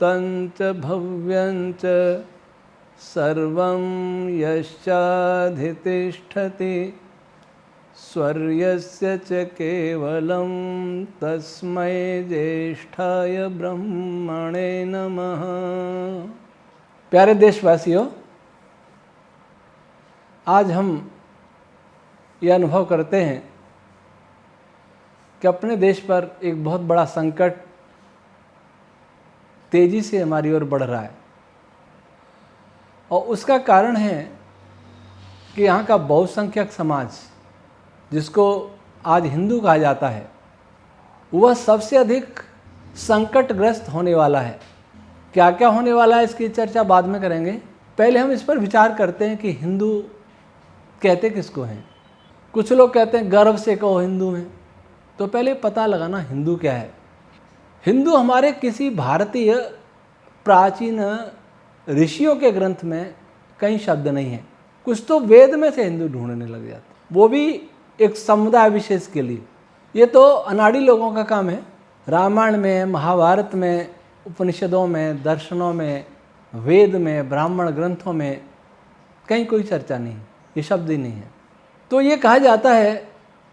भूतं च भव्यं च सर्वं यश्चाधितिष्ठति स्वर्यस्य च केवलं तस्मै ज्येष्ठाय ब्रह्मणे नमः। प्यारे देशवासियों, आज हम ये अनुभव करते हैं कि अपने देश पर एक बहुत बड़ा संकट तेजी से हमारी ओर बढ़ रहा है और उसका कारण है कि यहाँ का बहुसंख्यक समाज, जिसको आज हिंदू कहा जाता है, वह सबसे अधिक संकटग्रस्त होने वाला है। क्या क्या होने वाला है इसकी चर्चा बाद में करेंगे। पहले हम इस पर विचार करते हैं कि हिंदू कहते किसको हैं। कुछ लोग कहते हैं गर्व से कहो हिंदू हैं, तो पहले पता लगाना हिंदू क्या है। हिंदू हमारे किसी भारतीय प्राचीन ऋषियों के ग्रंथ में कई शब्द नहीं है। कुछ तो वेद में से हिंदू ढूंढने लग जाते, वो भी एक समुदाय विशेष के लिए। ये तो अनाड़ी लोगों का काम है। रामायण में, महाभारत में, उपनिषदों में, दर्शनों में, वेद में, ब्राह्मण ग्रंथों में कहीं कोई चर्चा नहीं, ये शब्द ही नहीं है। तो ये कहा जाता है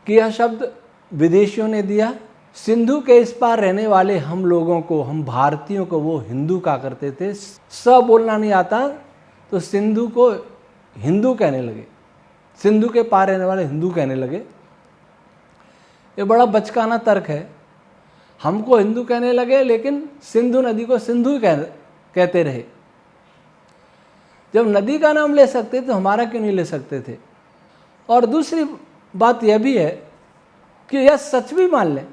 कि यह शब्द विदेशियों ने दिया। सिंधु के इस पार रहने वाले हम लोगों को, हम भारतीयों को वो हिंदू कहा करते थे। स बोलना नहीं आता तो सिंधु को हिंदू कहने लगे, सिंधु के पार रहने वाले हिंदू कहने लगे। ये बड़ा बचकाना तर्क है। हमको हिंदू कहने लगे लेकिन सिंधु नदी को सिंधु ही कहते रहे। जब नदी का नाम ले सकते तो हमारा क्यों नहीं ले सकते थे। और दूसरी बात यह भी है कि यह सच भी मान लें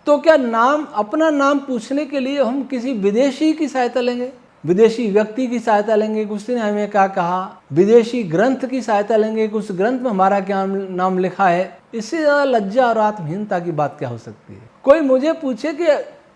तो क्या नाम, अपना नाम पूछने के लिए हम किसी विदेशी की सहायता लेंगे, विदेशी व्यक्ति की सहायता लेंगे, उसने हमें क्या कहा, विदेशी ग्रंथ की सहायता लेंगे कि उस ग्रंथ में हमारा क्या नाम लिखा है। इससे ज़्यादा लज्जा और आत्महीनता की बात क्या हो सकती है। कोई मुझे पूछे कि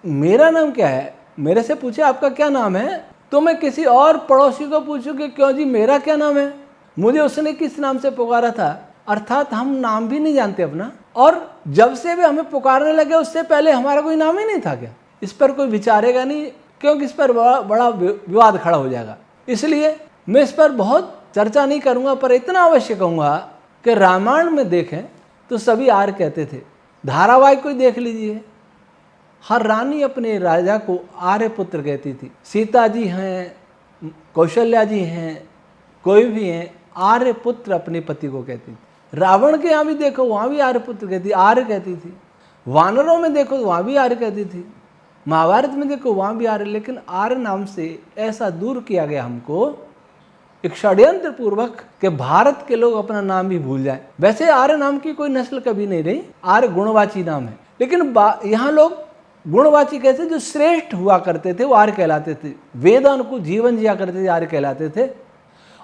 मेरा नाम क्या है, मेरे से पूछे आपका क्या नाम है, तो मैं किसी और पड़ोसी को पूछूं कि क्यों जी मेरा क्या नाम है, मुझे उसने किस नाम से पुकारा था। अर्थात हम नाम भी नहीं जानते अपना, और जब से भी हमें पुकारने लगे उससे पहले हमारा कोई नाम ही नहीं था क्या। इस पर कोई विचारेगा नहीं, क्योंकि इस पर बड़ा विवाद खड़ा हो जाएगा। इसलिए मैं इस पर बहुत चर्चा नहीं करूंगा, पर इतना अवश्य कहूँगा कि रामायण में देखें तो सभी आर्य कहते थे। धारावाहिक कोई देख लीजिए, हर रानी अपने राजा को आर्य पुत्र कहती थी। सीता जी हैं, कौशल्या जी हैं, कोई भी हैं, आर्य पुत्र अपने पति को कहती थी। रावण के यहाँ भी देखो, वहाँ भी आर्य पुत्र कहती, आर्य कहती थी। वानरों में देखो तो वहाँ भी आर्य कहती थी। महाभारत में देखो वहाँ भी आर्य। लेकिन आर्य नाम से ऐसा दूर किया गया हमको, एक षड्यंत्र पूर्वक, कि भारत के लोग अपना नाम भी भूल जाएं। वैसे आर्य नाम की कोई नस्ल कभी नहीं रही, आर्य गुणवाची नाम है। लेकिन यहाँ लोग गुणवाची कैसे, जो श्रेष्ठ हुआ करते थे वो आर्य कहलाते थे। वेदानुकूल जीवन जिया करते थे, आर्य कहलाते थे।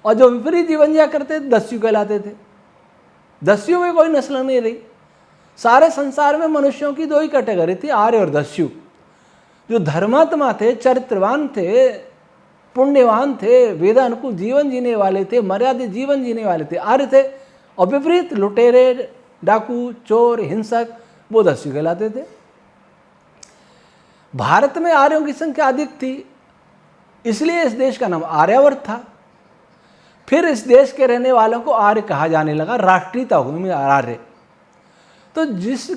और जो विपरीत जीवन जिया करते थे, दस्यु कहलाते थे। दस्यु में कोई नस्ल नहीं रही। सारे संसार में मनुष्यों की दो ही कैटेगरी थी, आर्य और दस्यु। जो धर्मात्मा थे, चरित्रवान थे, पुण्यवान थे, वेदानुकूल जीवन जीने वाले थे, मर्यादित जीवन जीने वाले थे, आर्य थे। और विपरीत लुटेरे, डाकू, चोर, हिंसक, वो दस्यु कहलाते थे। भारत में आर्यों की संख्या अधिक थी, इसलिए इस देश का नाम आर्यावर्त था। फिर इस देश के रहने वालों को आर्य कहा जाने लगा, राष्ट्रीयता हुई आर्य। तो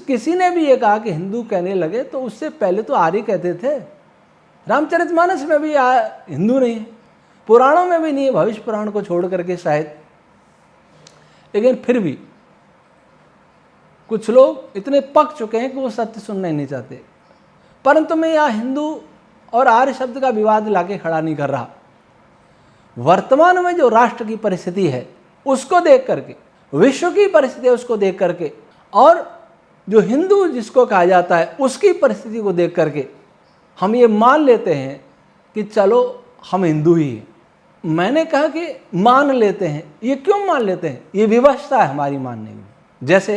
किसी ने भी ये कहा कि हिंदू कहने लगे, तो उससे पहले तो आर्य कहते थे। रामचरितमानस में भी हिंदू नहीं है, पुराणों में भी नहीं है, भविष्य पुराण को छोड़ करके शायद। लेकिन फिर भी कुछ लोग इतने पक चुके हैं कि वो सत्य सुनना ही नहीं चाहते। परंतु मैं यहाँ हिंदू और आर्य शब्द का विवाद लाके खड़ा नहीं कर रहा। वर्तमान में जो राष्ट्र की परिस्थिति है उसको देख करके, विश्व की परिस्थिति उसको देख करके, और जो हिंदू जिसको कहा जाता है उसकी परिस्थिति को देख करके हम ये मान लेते हैं कि चलो हम हिंदू ही हैं। मैंने कहा कि मान लेते हैं। ये क्यों मान लेते हैं, ये विवशता है हमारी मानने में। जैसे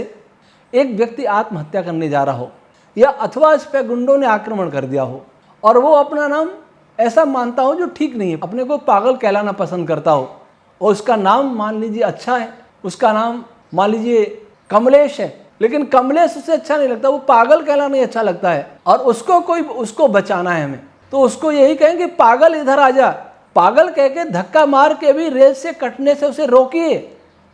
एक व्यक्ति आत्महत्या करने जा रहा हो, या अथवा इस पर गुंडों ने आक्रमण कर दिया हो, और वो अपना नाम ऐसा मानता हो जो ठीक नहीं है, अपने को पागल कहलाना पसंद करता हो, और उसका नाम मान लीजिए अच्छा है, उसका नाम मान लीजिए कमलेश है, लेकिन कमलेश उसे अच्छा नहीं लगता, वो पागल कहलाना ही अच्छा लगता है, और उसको बचाना है हमें, तो उसको यही कहेंगे पागल इधर आ जा, पागल कह के धक्का मार के भी रेल से कटने से उसे रोकिए,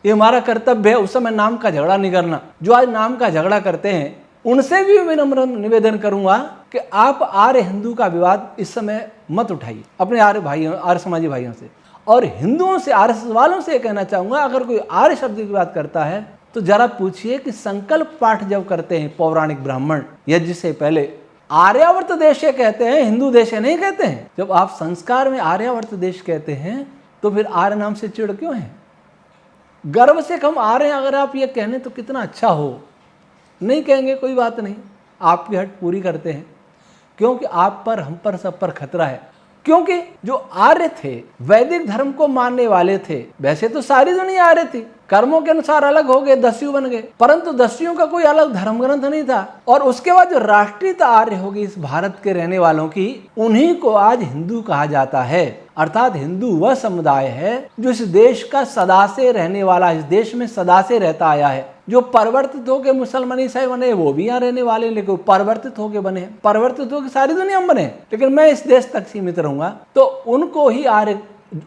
ये हमारा कर्तव्य है। उस समय नाम का झगड़ा नहीं करना। जो आज नाम का झगड़ा करते हैं उनसे भी विनम्र निवेदन करूंगा कि आप आर्य हिंदू का विवाद इस समय मत उठाइए अपने आर्य भाइयों, आर्य समाजी भाइयों से। और हिंदुओं से, आरएसएस वालों से कहना चाहूंगा, अगर कोई आर्य शब्द की बात करता है तो जरा पूछिए कि संकल्प पाठ जब करते हैं पौराणिक ब्राह्मण यज्ञ से पहले आर्यावर्त देश कहते हैं, हिंदू देश नहीं कहते हैं। जब आप संस्कार में आर्यावर्त देश कहते हैं तो फिर आर्य नाम से चिढ़ क्यों है? गर्व से हम आर्य, अगर आप ये कहने तो कितना अच्छा हो। नहीं कहेंगे कोई बात नहीं, आपकी हट पूरी करते हैं, क्योंकि आप पर, हम पर, सब पर खतरा है। क्योंकि जो आर्य थे वैदिक धर्म को मानने वाले थे, वैसे तो सारी दुनिया आर्य थी, कर्मों के अनुसार अलग हो गए, दस्यु बन गए, परंतु दस्युओं का कोई अलग धर्म ग्रंथ नहीं था। और उसके बाद जो राष्ट्रीयता आर्य होगी इस भारत के रहने वालों की, उन्हीं को आज हिंदू कहा जाता है। अर्थात हिंदू वह समुदाय है जो इस देश का सदा से रहने वाला, इस देश में सदा से रहता आया है। जो परिवर्तित होकर मुसलमान ईसाई बने वो भी यहाँ रहने वाले, लेकिन परिवर्तित होकर बने, परिवर्तित होकर सारी दुनिया में बने, लेकिन मैं इस देश तक सीमित रहूंगा। तो उनको ही आर्य,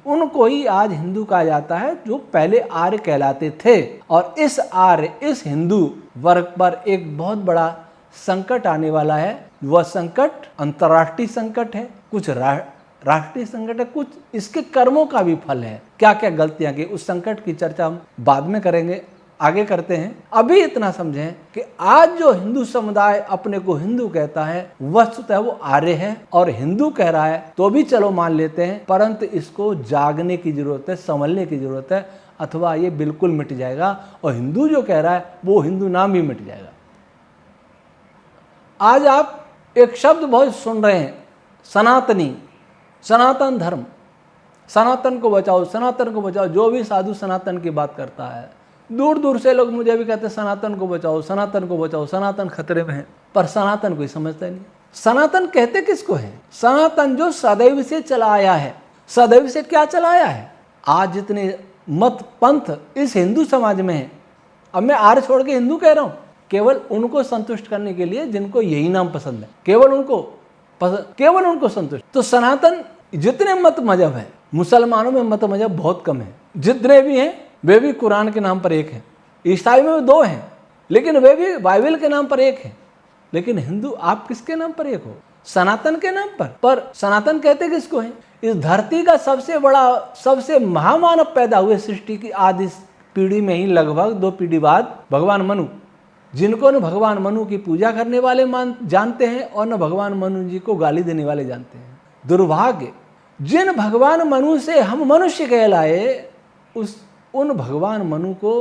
उनको ही आज हिंदू कहा जाता है जो पहले आर्य कहलाते थे। और इस आर्य, इस हिंदू वर्ग पर एक बहुत बड़ा संकट आने वाला है। वह संकट अंतर्राष्ट्रीय संकट है, कुछ राष्ट्रीय संकट है, कुछ इसके कर्मों का भी फल है। क्या क्या गलतियां की, उस संकट की चर्चा हम बाद में करेंगे, आगे करते हैं। अभी इतना समझें कि आज जो हिंदू समुदाय अपने को हिंदू कहता है वस्तुतः वो आर्य है, और हिंदू कह रहा है तो भी चलो मान लेते हैं, परंतु इसको जागने की जरूरत है, संभलने की जरूरत है, अथवा ये बिल्कुल मिट जाएगा और हिंदू जो कह रहा है वो हिंदू नाम भी मिट जाएगा। आज आप एक शब्द बहुत सुन रहे हैं, सनातनी, सनातन धर्म, सनातन को बचाओ, सनातन को बचाओ। जो भी साधु सनातन की बात करता है, दूर दूर से लोग मुझे भी कहते हैं सनातन को बचाओ, सनातन को बचाओ, सनातन खतरे में है, पर सनातन कोई समझता नहीं। सनातन कहते किसको है? सनातन जो सदैव से चला आया है। सदैव से क्या चला आया है? आज जितने मत पंथ इस हिंदू समाज में है, अब मैं आर्य छोड़ के हिंदू कह रहा हूं, केवल उनको संतुष्ट करने के लिए जिनको यही नाम पसंद है, केवल उनको संतुष्ट। तो सनातन जितने मत मजहब है, मुसलमानों में मत मजहब बहुत कम है, जितने भी हैं वे भी कुरान के नाम पर एक है, ईसाई में 2 हैं लेकिन वे भी बाइबल के नाम पर एक है। लेकिन हिंदू आप किसके नाम पर एक हो? सनातन के नाम पर सनातन कहते किसको है? इस धरती का सबसे बड़ा, सबसे महामानव पैदा हुए सृष्टि की आदि पीढ़ी में ही, लगभग 2 पीढ़ी बाद भगवान मनु, जिनको न भगवान मनु की पूजा करने वाले जानते हैं और न भगवान मनु जी को गाली देने वाले जानते हैं। दुर्भाग्य, जिन भगवान मनु से हम मनुष्य कहलाए, उन भगवान मनु को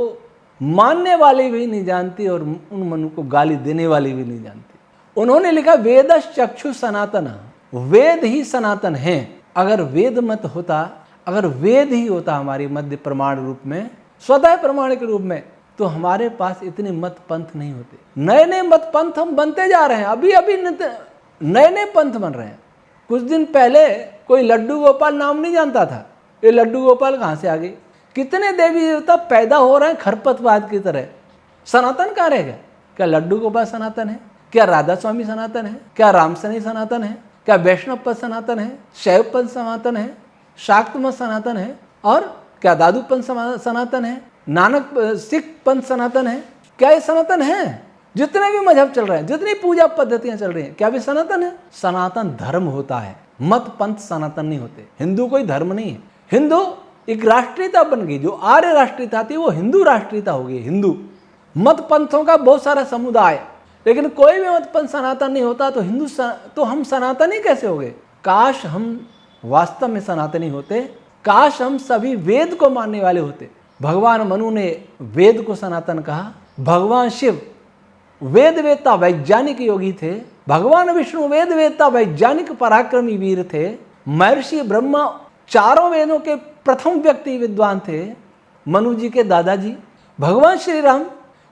मानने वाले भी नहीं जानती और उन मनु को गाली देने वाले भी नहीं जानती। उन्होंने लिखा वेदश्च चक्षु सनातन, वेद ही सनातन है। अगर वेद मत होता, अगर वेद ही होता हमारे मध्य प्रमाण रूप में, स्वतः प्रमाण के रूप में, तो हमारे पास इतने मत पंथ नहीं होते। नए नए मत पंथ हम बनते जा रहे हैं, अभी अभी नए नए पंथ बन रहे हैं। कुछ दिन पहले कोई लड्डू गोपाल नाम नहीं जानता था, ये लड्डू गोपाल कहाँ से आ गई? कितने देवी देवता पैदा हो रहे हैं खरपतवार की तरह। सनातन कहाँ रह गया? क्या लड्डू गोपाल सनातन है? क्या राधा स्वामी सनातन है? क्या रामसनी सनातन है? क्या वैष्णव पद सनातन है? शैव पद सनातन है? शाक्त मत सनातन है? और क्या दादू पंथ सनातन है? नानक सिख पंथ सनातन है? क्या ये सनातन है? जितने भी मजहब चल रहे हैं, जितनी पूजा पद्धतियां चल रही हैं, क्या भी सनातन है? सनातन धर्म होता है, मत पंथ सनातन नहीं होते। हिंदू कोई धर्म नहीं है। हिंदू एक राष्ट्रीयता बन गई, जो आर्य राष्ट्रीयता थी वो हिंदू राष्ट्रीयता हो गई। हिंदू मत पंथों का बहुत सारा समुदाय, लेकिन कोई भी मत पंथ सनातन नहीं होता तो हम सनातनी कैसे हो गए? काश हम वास्तव में सनातनी होते, काश हम सभी वेद को मानने वाले होते। भगवान मनु ने वेद को सनातन कहा, भगवान शिव वेद वेदता वैज्ञानिक योगी थे, भगवान विष्णु वेद वेदता वैज्ञानिक पराक्रमी वीर थे, महर्षि ब्रह्मा 4 वेदों के प्रथम व्यक्ति विद्वान थे, मनु जी के दादाजी। भगवान श्री राम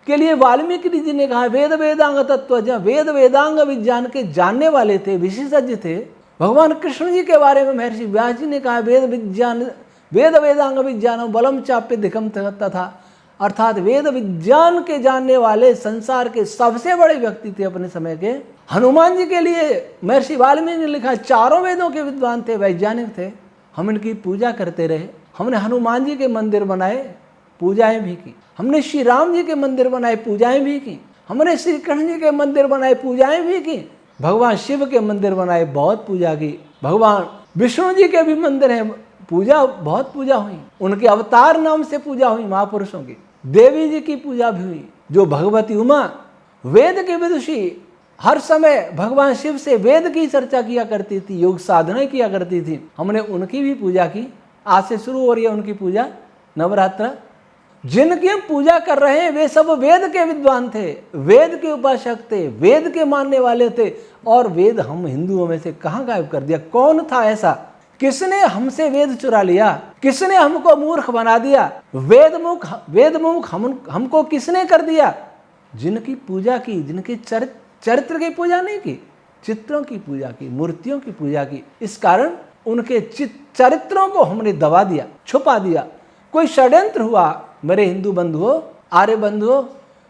के लिए वाल्मीकि जी ने कहा वेद वेदांग तत्व, वेद वेदांग विज्ञान के जानने वाले थे, विशेषज्ञ थे। भगवान कृष्ण जी के बारे में महर्षि व्यास जी ने कहा वेद वेदांग विज्ञान बलम चाप्य दिखम तथा अर्थात वेद विज्ञान के जानने वाले संसार के सबसे बड़े व्यक्ति थे अपने समय के। हनुमान जी के लिए महर्षि वाल्मीकि ने लिखा, चारों वेदों के विद्वान थे, वैज्ञानिक थे। हम इनकी पूजा करते रहे। हमने हनुमान जी के मंदिर बनाए, पूजाएं भी की। हमने श्री राम जी के मंदिर बनाए, पूजाएं भी की। हमने श्री कृष्ण जी के मंदिर बनाए, पूजाएं भी की। भगवान शिव के मंदिर बनाए, बहुत पूजा की। भगवान विष्णु जी के भी मंदिर हैं, पूजा बहुत पूजा हुई। उनके अवतार नाम से पूजा हुई महापुरुषों की। देवी जी की पूजा भी हुई, जो भगवती उमा वेद के विदुषी, हर समय भगवान शिव से वेद की चर्चा किया करती थी, योग साधना किया करती थी। हमने उनकी भी पूजा की। आज से शुरू हो रही है उनकी पूजा, नवरात्र। जिनकी हम पूजा कर रहे हैं वे सब वेद के विद्वान थे, वेद के उपासक थे, वेद के मानने वाले थे। और वेद हम हिंदुओं में से कहाँ गायब कर दिया? कौन था ऐसा? किसने हमसे वेद चुरा लिया? किसने हमको मूर्ख बना दिया? वेदमुख हमको किसने कर दिया? जिनकी पूजा की, जिनके चरित्र की पूजा नहीं की, चित्रों की पूजा की, मूर्तियों की पूजा की। इस कारण उनके चरित्रों को हमने दबा दिया, छुपा दिया। कोई षड्यंत्र हुआ मेरे हिंदू बंधुओं, आर्य बंधुओं,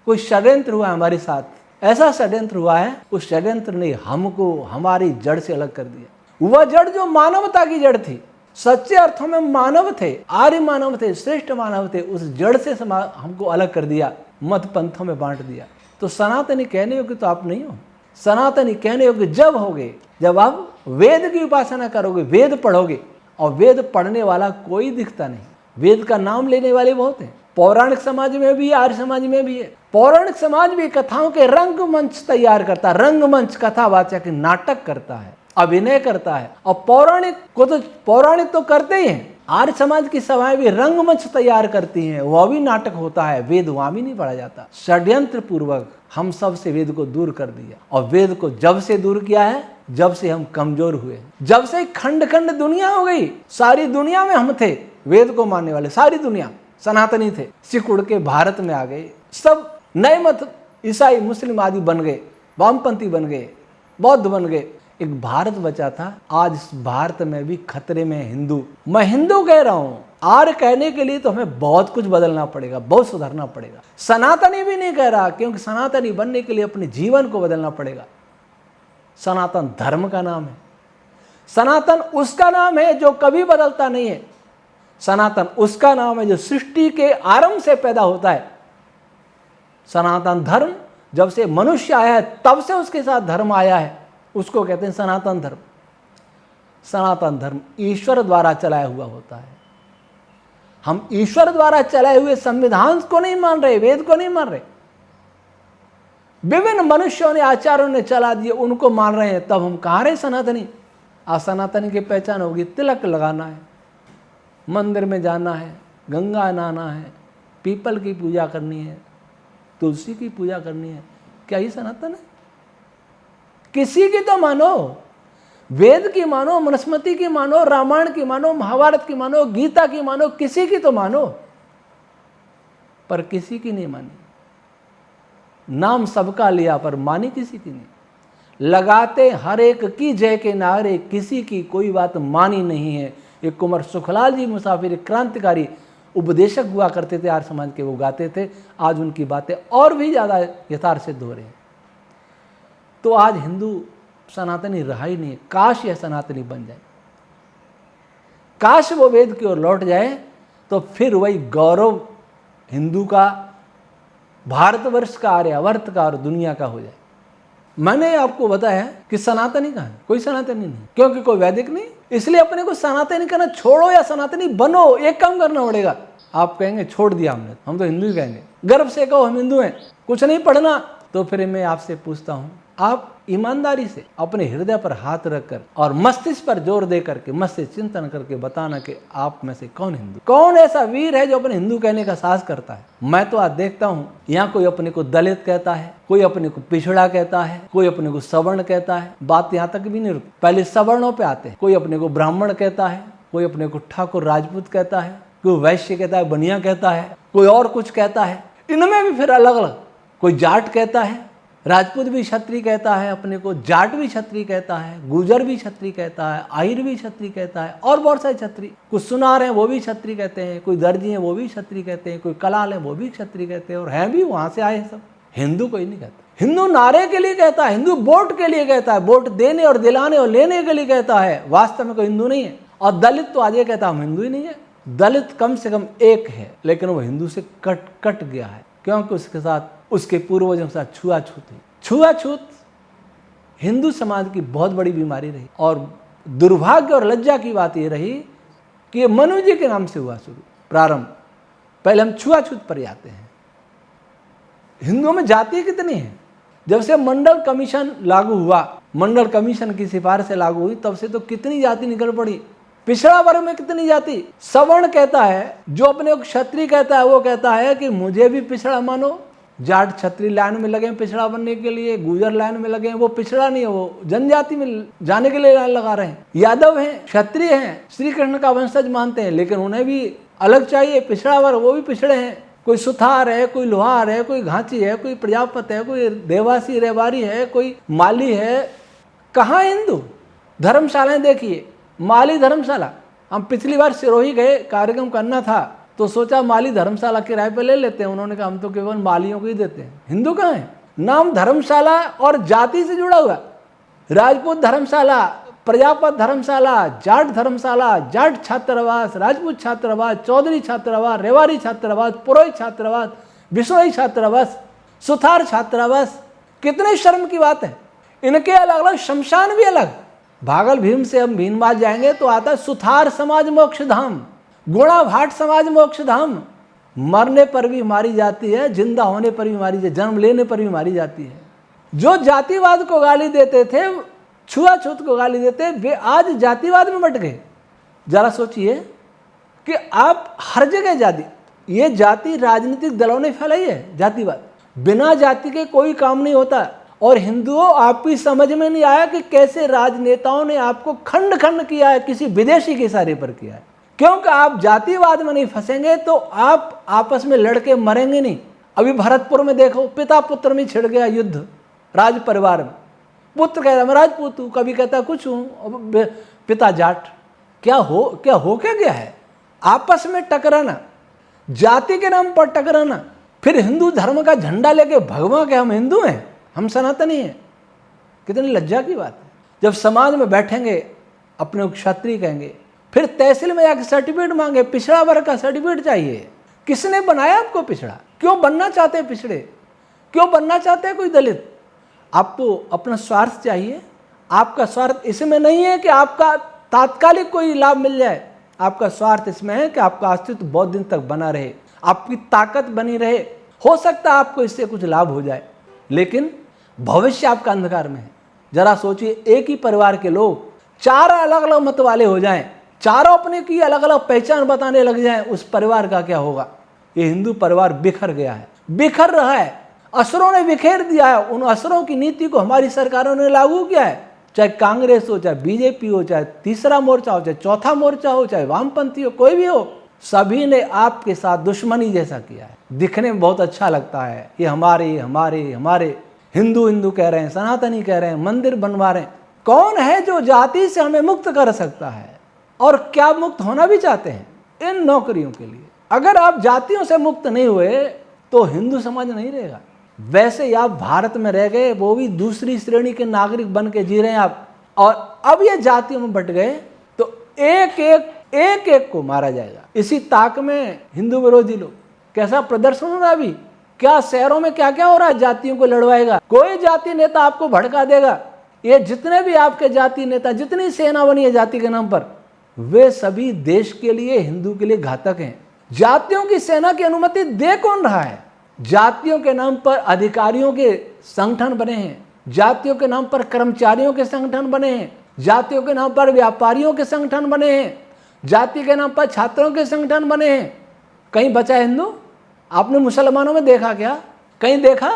कोई षड्यंत्र हुआ हमारे साथ। ऐसा षड्यंत्र हुआ है, उस षड्यंत्र ने हमको हमारी जड़ से अलग कर दिया। वह जड़ जो मानवता की जड़ थी, सच्चे अर्थों में मानव थे, आर्य मानव थे, श्रेष्ठ मानव थे, उस जड़ से हमको अलग कर दिया, मत पंथों में बांट दिया। तो सनातनी कहने योग्य तो आप नहीं हो। सनातनी कहने योग्य जब होगे जब आप वेद की उपासना करोगे, वेद पढ़ोगे। और वेद पढ़ने वाला कोई दिखता नहीं, वेद का नाम लेने वाले बहुत हैं। पौराणिक समाज में भी है, आर्य समाज में भी है। पौराणिक समाज भी कथाओं के रंगमंच तैयार करता है, रंगमंच कथावाचक नाटक करता है, अभिनय करता है। और पौराणिक तो करते ही हैं। आर्य समाज की सभाएं भी रंगमंच तैयार करती हैं, वह भी नाटक होता है। वेद वहां भी नहीं पढ़ा जाता। षड्यंत्र पूर्वक हम सब से वेद को दूर कर दिया। और वेद को जब से दूर किया है, जब से हम कमजोर हुए, जब से खंड खंड दुनिया हो गई। सारी दुनिया में हम थे वेद को मानने वाले, सारी दुनिया सनातनी थे। सिकुड़ के भारत में आ गए, सब नए मत, ईसाई मुस्लिम आदि बन गए, वामपंथी बन गए, बौद्ध बन गए। एक भारत बचा था। आज इस भारत में भी खतरे में हिंदू। मैं हिंदू कह रहा हूं, आर्य कहने के लिए तो हमें बहुत कुछ बदलना पड़ेगा, बहुत सुधारना पड़ेगा। सनातनी भी नहीं कह रहा, क्योंकि सनातनी बनने के लिए अपने जीवन को बदलना पड़ेगा। सनातन धर्म का नाम है। सनातन उसका नाम है जो कभी बदलता नहीं है। सनातन उसका नाम है जो सृष्टि के आरंभ से पैदा होता है। सनातन धर्म जब से मनुष्य आया है तब से उसके साथ धर्म आया है, उसको कहते हैं सनातन धर्म। सनातन धर्म ईश्वर द्वारा चलाया हुआ होता है। हम ईश्वर द्वारा चलाए हुए संविधान को नहीं मान रहे, वेद को नहीं मान रहे। विभिन्न मनुष्यों ने, आचार्यों ने चला दिए, उनको मान रहे हैं। तब हम कहाँ रहे सनातनी? आज सनातनी की पहचान होगी, तिलक लगाना है, मंदिर में जाना है, गंगा नहाना है, पीपल की पूजा करनी है, तुलसी की पूजा करनी है। क्या ये सनातन है? किसी की तो मानो, वेद की मानो, मनुस्मृति की मानो, रामायण की मानो, महाभारत की मानो, गीता की मानो, किसी की तो मानो, पर किसी की नहीं मानी। नाम सबका लिया पर मानी किसी की नहीं। लगाते हर एक की जय के नारे, किसी की कोई बात मानी नहीं है। एक कुंवर सुखलाल जी मुसाफिर, क्रांतिकारी उपदेशक हुआ करते थे आर्य समाज के, वो गाते थे। आज उनकी बातें और भी ज़्यादा यथार्थ सिद्ध हो रहे हैं। तो आज हिंदू सनातनी रहा ही नहीं। काश यह सनातनी बन जाए, काश वो वेद की ओर लौट जाए, तो फिर वही गौरव हिंदू का, भारतवर्ष का, आर्यावर्त का और दुनिया का हो जाए। मैंने आपको बताया कि सनातनी कहाँ है? कोई सनातनी नहीं, क्योंकि कोई वैदिक नहीं। इसलिए अपने को सनातनी करना छोड़ो या सनातनी बनो, एक काम करना पड़ेगा। आप कहेंगे छोड़ दिया हमने, हम तो हिंदू ही कहेंगे, गर्व से कहो हम हिंदू हैं, कुछ नहीं पढ़ना। तो फिर मैं आपसे पूछता हूँ, आप ईमानदारी से अपने हृदय पर हाथ रखकर और मस्तिष्क पर जोर दे करके, मस्तिष्क चिंतन करके बताना कि आप में से कौन हिंदू, कौन ऐसा वीर है जो अपने हिंदू कहने का साहस करता है। मैं तो आज देखता हूँ, यहाँ कोई अपने को दलित कहता है, कोई अपने को पिछड़ा कहता है, कोई अपने को सवर्ण कहता है। बात यहाँ तक भी नहीं रुकती, पहले सवर्णों पे आते हैं। कोई अपने को ब्राह्मण कहता है, कोई अपने को ठाकुर राजपूत कहता है, कोई वैश्य कहता है, बनिया कहता है, कोई और कुछ कहता है। इनमें भी फिर अलग अलग, कोई जाट कहता है, राजपूत भी क्षत्रिय कहता है अपने को, जाट भी क्षत्रिय कहता है, गुजर भी क्षत्रिय कहता है, आहिर भी क्षत्रिय कहता है, और बहुत सारे क्षत्रिय। कुछ सुनार हैं वो भी क्षत्रिय कहते हैं, कोई दर्जी हैं वो भी क्षत्रिय कहते हैं, कोई कलाल हैं वो भी क्षत्रिय कहते हैं, और हैं भी वहां से आए हैं सब। हिंदू कोई नहीं कहता। हिंदू नारे के लिए कहता है, हिंदू वोट के लिए कहता है, वोट देने और दिलाने और लेने के लिए कहता है, वास्तव में कोई हिंदू नहीं है। और दलित तो आज ये कहता हम हिंदू ही नहीं है। दलित कम से कम एक है, लेकिन वो हिंदू से कट गया है, क्योंकि उसके साथ उसके पूर्वजों के साथ छुआछूत है। छुआछूत हिंदू समाज की बहुत बड़ी बीमारी रही, और दुर्भाग्य और लज्जा की बात ये रही कि ये मनु जी के नाम से हुआ शुरू प्रारंभ। पहले हम छुआछूत पर जाते हैं। हिंदुओं में जाति कितनी है? जब से मंडल कमीशन लागू हुआ, मंडल कमीशन की सिफारिश से लागू हुई, तब से तो कितनी जाति निकल पड़ी। पिछड़ा वर्ग में कितनी जाति। सवर्ण कहता है, जो अपने को क्षत्रिय कहता है, वो कहता है कि मुझे भी पिछड़ा मानो। जाट क्षत्रिय लाइन में लगे पिछड़ा बनने के लिए, गुजर लाइन में लगे, वो पिछड़ा नहीं है, वो जनजाति में जाने के लिए लाइन लगा रहे हैं। यादव हैं, क्षत्रिय हैं, श्री कृष्ण का वंशज मानते हैं, लेकिन उन्हें भी अलग चाहिए, पिछड़ा वर्ग, वो भी पिछड़े हैं। कोई सुथार है, कोई लोहार है, कोई घांची है, कोई प्रजापत है, कोई देवासी रेवारी है, कोई माली है। कहाँ हिंदू? धर्मशालाएं देखिए, माली धर्मशाला। हम पिछली बार सिरोही गए, कार्यक्रम करना था, तो सोचा माली धर्मशाला किराए पे ले लेते हैं। उन्होंने कहा हम तो केवल मालियों को ही देते हैं। हिंदू कहाँ है? नाम धर्मशाला और जाति से जुड़ा हुआ। राजपूत धर्मशाला, प्रजापत धर्मशाला, जाट धर्मशाला, जाट छात्रावास, राजपूत छात्रावास, चौधरी छात्रावास, रेवारी छात्रावास, पुरोहित छात्रावास, बिश्नोई छात्रावास, सुथार छात्रावास। कितने शर्म की बात है। इनके अलग अलग शमशान भी अलग। भागल भीम से हम भीमबाद जाएंगे तो आता है सुथार समाज मोक्ष धाम, गुणा भाट समाज मोक्ष धाम। मरने पर भी मारी जाती है, जिंदा होने पर भी मारी जाती है, जन्म लेने पर भी मारी जाती है। जो जातिवाद को गाली देते थे, छुआछूत को गाली देते, वे आज जातिवाद में बट गए। जरा सोचिए कि आप हर जगह जाति, ये जाति राजनीतिक दलों ने फैलाई है जातिवाद। बिना जाति के कोई काम नहीं होता। और हिंदुओं, आपकी समझ में नहीं आया कि कैसे राजनेताओं ने आपको खंड खंड किया है, किसी विदेशी के इशारे पर किया है। क्योंकि आप जातिवाद में नहीं फंसेंगे तो आप आपस में लड़के मरेंगे नहीं। अभी भरतपुर में देखो, पिता पुत्र में छिड़ गया युद्ध राज परिवार में। पुत्र कहता मैं राजपूत हूँ, कभी कहता कुछ हूँ, पिता जाट। क्या हो क्या गया है? आपस में टकराना, जाति के नाम पर टकराना, फिर हिंदू धर्म का झंडा लेके भगवान के हम हिंदू हैं, हम सनातनी हैं। कितनी लज्जा की बात है। जब समाज में बैठेंगे अपने को क्षत्रिय कहेंगे, फिर तहसील में जाकर सर्टिफिकेट मांगे, पिछड़ा वर्ग का सर्टिफिकेट चाहिए। किसने बनाया आपको पिछड़ा? क्यों बनना चाहते हैं पिछड़े? क्यों बनना चाहते हैं कोई दलित? आपको अपना स्वार्थ चाहिए। आपका स्वार्थ इसमें नहीं है कि आपका तात्कालिक कोई लाभ मिल जाए। आपका स्वार्थ इसमें है कि आपका अस्तित्व बहुत दिन तक बना रहे, आपकी ताकत बनी रहे। हो सकता है आपको इससे कुछ लाभ हो जाए, लेकिन भविष्य आपका अंधकार में है। जरा सोचिए, एक ही परिवार के लोग चार अलग अलग मत वाले हो जाएं, चारों अपने की अलग अलग पहचान बताने लग जाएं, उस परिवार का क्या होगा? ये हिंदू परिवार बिखर गया है, बिखर रहा है। असरों ने बिखेर दिया है। उन असरों की नीति को हमारी सरकारों ने लागू किया है, चाहे कांग्रेस हो, चाहे बीजेपी हो, चाहे तीसरा मोर्चा हो, चाहे चौथा मोर्चा हो, चाहे वामपंथी हो, कोई भी हो, सभी ने आपके साथ दुश्मनी जैसा किया है। दिखने में बहुत अच्छा लगता है, ये हमारे हिंदू कह रहे हैं, सनातनी कह रहे हैं, मंदिर बनवा रहे हैं। कौन है जो जाति से हमें मुक्त कर सकता है? और क्या मुक्त होना भी चाहते हैं इन नौकरियों के लिए? अगर आप जातियों से मुक्त नहीं हुए तो हिंदू समाज नहीं रहेगा। वैसे ही आप भारत में रह गए, वो भी दूसरी श्रेणी के नागरिक बन के जी रहे हैं आप। और अब ये जातियों में बट गए तो एक एक को मारा जाएगा। इसी ताक में हिंदू विरोधी लोग, कैसा प्रदर्शन हो रहा है अभी, क्या शहरों में क्या क्या हो रहा है, जातियों को लड़वाएगा। कोई जाति नेता आपको भड़का देगा। ये जितने भी आपके जाति नेता, जितनी सेना बनी है जाति के नाम पर, वे सभी देश के लिए, हिंदू के लिए घातक हैं। जातियों की सेना की अनुमति दे कौन रहा है? जातियों के नाम पर अधिकारियों के संगठन बने हैं, जातियों के नाम पर कर्मचारियों के संगठन बने हैं, जातियों के नाम पर व्यापारियों के संगठन बने हैं, जाति के नाम पर छात्रों के संगठन बने हैं। कहीं बचा है हिंदू? आपने मुसलमानों में देखा क्या? कहीं देखा?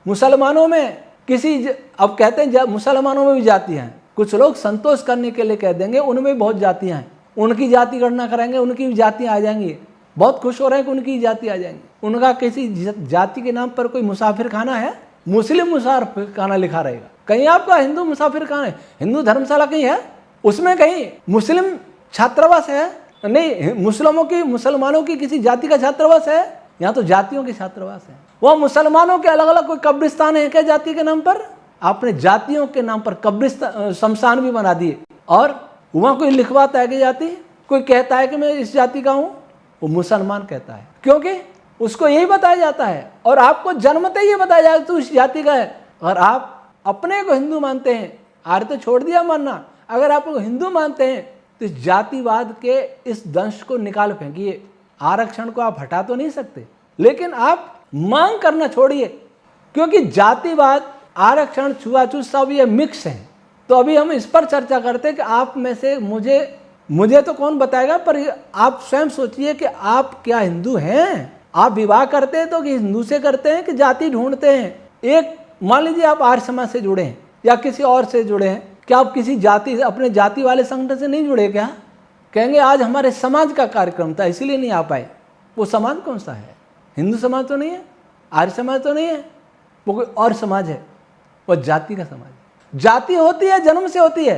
मुसलमानों में किसी, अब कहते हैं मुसलमानों में भी जातियां हैं। कुछ लोग संतोष करने के लिए कह देंगे उनमें भी बहुत जातियां हैं, उनकी जाति गणना करेंगे, उनकी भी जातियां आ जाएंगी। बहुत खुश हो रहे हैं कि उनकी जाति आ जाएंगी। उनका किसी जाति के नाम पर कोई मुसाफिर खाना है? मुस्लिम मुसाफिर खाना लिखा रहेगा, कहीं आपका हिंदू मुसाफिर खाना है, हिंदू धर्मशाला कहीं है, उसमें कहीं मुस्लिम छात्रावास है नहीं, मुसलमानों की किसी जाति का छात्रावास है, यहाँ तो जातियों के छात्रावास है। वह मुसलमानों के अलग अलग कोई कब्रिस्तान है क्या जाति के नाम पर? आपने जातियों के नाम पर कब्रिस्तान शमशान भी बना दिए, और वहाँ कोई लिखवाता है कि जाति, कोई कहता है कि मैं इस जाति का हूँ, वो मुसलमान कहता है, क्योंकि उसको यही बताया जाता है, और आपको जन्मते ही बताया जाता है तू इस जाति का है। और आप अपने को हिंदू मानते हैं, आर्य तो छोड़ दिया मानना, अगर आप हिंदू मानते हैं तो इस जातिवाद के इस दंश को निकाल फेंकिए। आरक्षण को आप हटा तो नहीं सकते, लेकिन आप मांग करना छोड़िए, क्योंकि जातिवाद, आरक्षण, छुआछूत सब ये मिक्स है। तो अभी हम इस पर चर्चा करते हैं कि आप में से मुझे तो कौन बताएगा, पर आप स्वयं सोचिए कि आप क्या हिंदू हैं? आप विवाह करते हैं तो कि हिंदू से करते हैं कि जाति ढूंढते हैं? एक मान लीजिए आप आर्य समाज से जुड़े हैं या किसी और से जुड़े हैं, क्या आप किसी जाति, अपने जाति वाले संगठन से नहीं जुड़े क्या? कहेंगे आज हमारे समाज का कार्यक्रम था इसीलिए नहीं आ पाए। वो समाज कौन सा है? हिंदू समाज तो नहीं है, आर्य समाज तो नहीं है, वो कोई और समाज है, वो जाति का समाज है। जाति होती है, जन्म से होती है,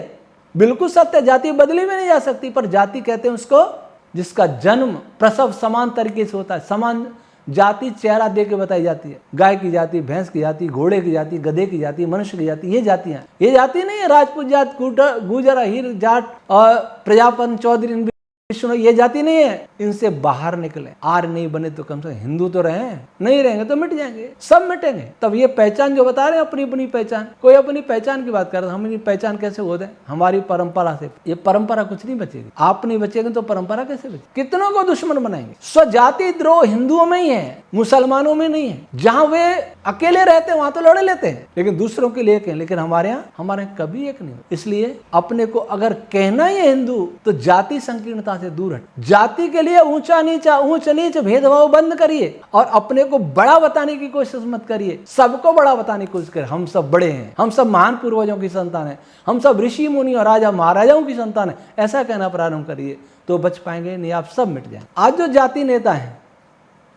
बिल्कुल सत्य, जाति बदली में नहीं जा सकती, पर जाति कहते हैं उसको जिसका जन्म प्रसव समान तरीके से होता है। समान जाति चेहरा दे के बताई जाती है, गाय की जाति, भैंस की जाति, घोड़े की जाति, गधे की जाति, मनुष्य की जाति, ये जातियां, ये जाति नहीं है राजपूत जात, गुजर, अहीर जाट और प्रजापन, चौधरी, विष्णु, ये जाति नहीं है। इनसे बाहर निकले, आर्य नहीं बने तो कम से कम हिंदू तो रहे, नहीं रहेंगे तो मिट जाएंगे, सब मिटेंगे। तब ये पहचान जो बता रहे हैं, अपनी अपनी पहचान, कोई अपनी पहचान की बात कर रहा है, हम अपनी पहचान कैसे हो दें? हमारी परंपरा से, ये परंपरा कुछ नहीं बचेगी। आप नहीं बचेंगे तो परंपरा कैसे बचेगी? कितनों को दुश्मन बनाएंगे। स्वजाति द्रोह हिंदुओं में ही है, मुसलमानों में नहीं है। जहां वे अकेले रहते हैं वहां तो लड़े लेते हैं, लेकिन दूसरों के लिए एक है, लेकिन हमारे यहाँ कभी एक नहीं हो। इसलिए अपने को अगर कहना ही है हिंदू, तो जाति संकीर्णता से दूर हट, जाति के लिए ऊंचा नीचा, ऊंच नीच भेदभाव बंद करिए, और अपने को बड़ा बताने की कोशिश मत करिए। सबको बड़ा बताने की कोशिश करिए, हम सब बड़े हैं, हम सब महान पूर्वजों की संतान है, हम सब ऋषि मुनि और राजा महाराजाओं की संतान है, ऐसा कहना प्रारंभ करिए तो बच पाएंगे, नहीं आप सब मिट जाएंगे। आज जो जाति नेता हैं,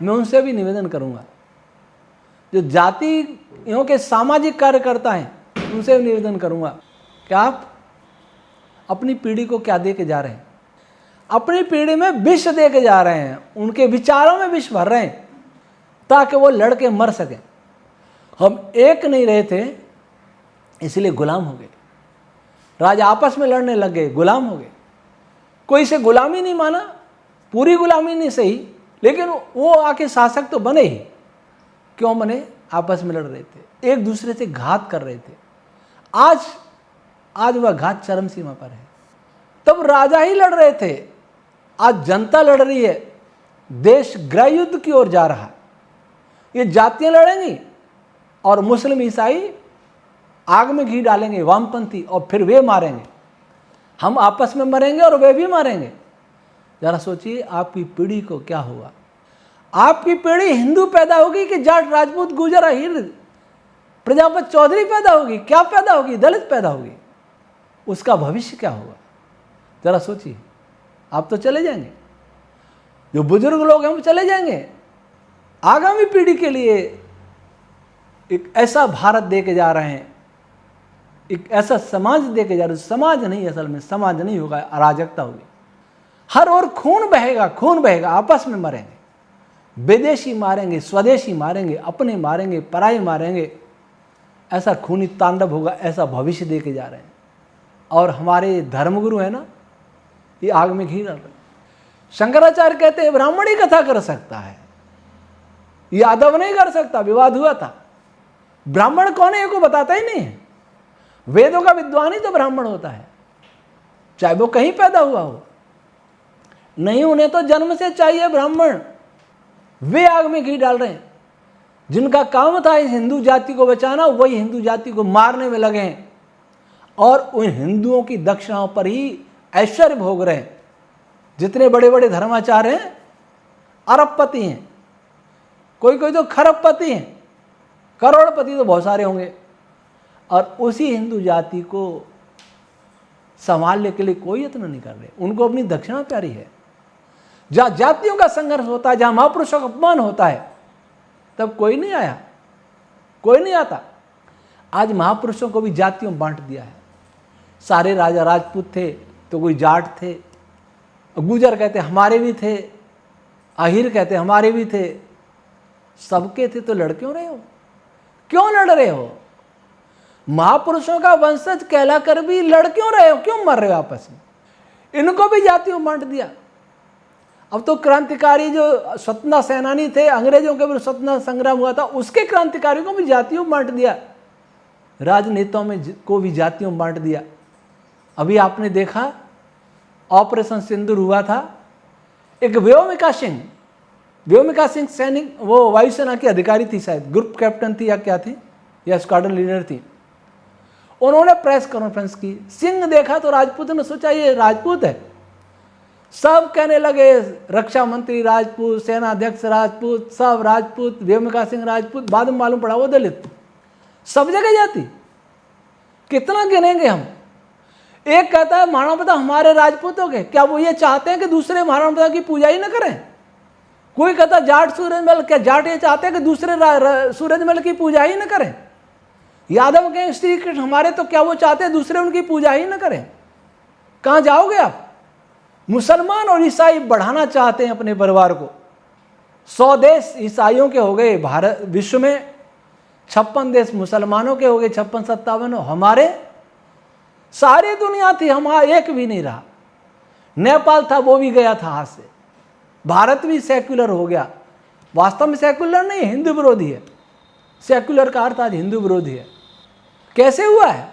मैं उनसे भी निवेदन करूंगा, जो जातियों के सामाजिक कार्यकर्ता हैं, उनसे भी निवेदन करूंगा कि आप अपनी पीढ़ी को क्या दे के जा रहे हैं? अपनी पीढ़ी में विष दे के जा रहे हैं, उनके विचारों में विष भर रहे हैं ताकि वो लड़के मर सके। हम एक नहीं रहे थे इसलिए गुलाम हो गए, राजा आपस में लड़ने लग गए, गुलाम हो गए। कोई से गुलामी नहीं माना, पूरी गुलामी नहीं सही, लेकिन वो आके शासक तो बने ही। क्यों बने? आपस में लड़ रहे थे, एक दूसरे से घात कर रहे थे। आज वह घात चरम सीमा पर है। तब राजा ही लड़ रहे थे, आज जनता लड़ रही है, देश गृह युद्ध की ओर जा रहा है। ये जातियां लड़ेंगी और मुस्लिम ईसाई आग में घी डालेंगे, वामपंथी, और फिर वे मारेंगे, हम आपस में मरेंगे और वे भी मारेंगे। जरा सोचिए आपकी पीढ़ी को क्या होगा। आपकी पीढ़ी हिंदू पैदा होगी कि जाट, राजपूत, गुजर, अहीर, प्रजापत, चौधरी पैदा होगी? क्या पैदा होगी? दलित पैदा होगी। उसका भविष्य क्या होगा? जरा सोचिए। आप तो चले जाएंगे, जो बुजुर्ग लोग हैं वो चले जाएंगे। आगामी पीढ़ी के लिए एक ऐसा भारत दे के जा रहे हैं, एक ऐसा समाज दे के जा रहे हैं। समाज नहीं, असल में समाज नहीं होगा, अराजकता होगी। हर ओर खून बहेगा, खून बहेगा, आपस में मरेंगे, विदेशी मारेंगे, स्वदेशी मारेंगे, अपने मारेंगे, पराये मारेंगे। ऐसा खूनी तांडव होगा, ऐसा भविष्य दे के जा रहे हैं। और हमारे धर्मगुरु है ना, ये आग में घी डाल रहे हैं। शंकराचार्य कहते हैं ब्राह्मण ही कथा कर सकता है, यादव नहीं कर सकता। विवाद हुआ था, ब्राह्मण कौन है को बताता ही नहीं है। वेदों का विद्वान ही तो ब्राह्मण होता है, चाहे वो कहीं पैदा हुआ हो। नहीं, उन्हें तो जन्म से चाहिए ब्राह्मण। वे आग में घी डाल रहे हैं। जिनका काम था इस हिंदू जाति को बचाना, वही हिंदू जाति को मारने में लगे हैं, और उन हिंदुओं की दक्षिणाओं पर ही ऐश्वर्य भोग रहे हैं। जितने बड़े बड़े धर्माचार्य हैं, अरबपति हैं, कोई कोई तो खरबपति हैं, करोड़पति तो बहुत सारे होंगे। और उसी हिंदू जाति को संभालने के लिए कोई यत्न नहीं कर रहे। उनको अपनी दक्षिणा प्यारी है। जहाँ जातियों का संघर्ष होता है, जहाँ महापुरुषों का अपमान होता है, तब कोई नहीं आया। कोई नहीं आता। आज महापुरुषों को भी जातियों में बांट दिया है। सारे राजा राजपूत थे तो कोई जाट थे, गुजर कहते हमारे भी थे, आहिर कहते हमारे भी थे, सबके थे। तो लड़ क्यों रहे हो? क्यों लड़ रहे हो? महापुरुषों का वंशज कहलाकर भी लड़ क्यों रहे हो? क्यों मर रहे हो आपस में? इनको भी जातियों में बांट दिया। अब तो क्रांतिकारी जो स्वतंत्रता सेनानी थे, अंग्रेजों के विरुद्ध स्वतंत्रता संग्राम हुआ था, उसके क्रांतिकारियों को भी जातियों में बांट दिया। राजनेताओं में को भी जातियों में बांट दिया। अभी आपने देखा ऑपरेशन सिंदूर हुआ था। एक व्योमिका सिंह सैनिक, वो वायुसेना की अधिकारी थी, शायद ग्रुप कैप्टन थी या क्या थी, या स्क्वाड्रन लीडर थी। उन्होंने प्रेस कॉन्फ्रेंस की। सिंह देखा तो राजपूत ने सोचा ये राजपूत है। सब कहने लगे रक्षा मंत्री राजपूत, सेना अध्यक्ष राजपूत, सब राजपूत, व्योमिका सिंह राजपूत। बाद में मालूम पड़ा वो दलित। सब जगह जाती, कितना गिनेंगे हम? एक कहता है महाराणा प्रताप हमारे राजपूतों के, क्या वो ये चाहते हैं कि दूसरे महाराणा प्रताप की पूजा ही न करें? कोई कहता जाट सूरजमल, क्या जाट ये चाहते हैं कि दूसरे सूरजमल की पूजा ही न करें? यादव के श्री कृष्ण हमारे, तो क्या वो चाहते हैं दूसरे उनकी पूजा ही न करें? कहाँ जाओगे आप? मुसलमान और ईसाई बढ़ाना चाहते हैं अपने परिवार को। 100 देश ईसाइयों के हो गए भारत विश्व में, 56 देश मुसलमानों के हो गए, 56-57। हमारे सारी दुनिया थी, हमारा एक भी नहीं रहा। नेपाल था वो भी गया था हाथ से। भारत भी सेक्युलर हो गया। वास्तव में सेक्युलर नहीं, हिंदू विरोधी है। सेक्युलर का अर्थ आज हिंदू विरोधी है। कैसे हुआ है?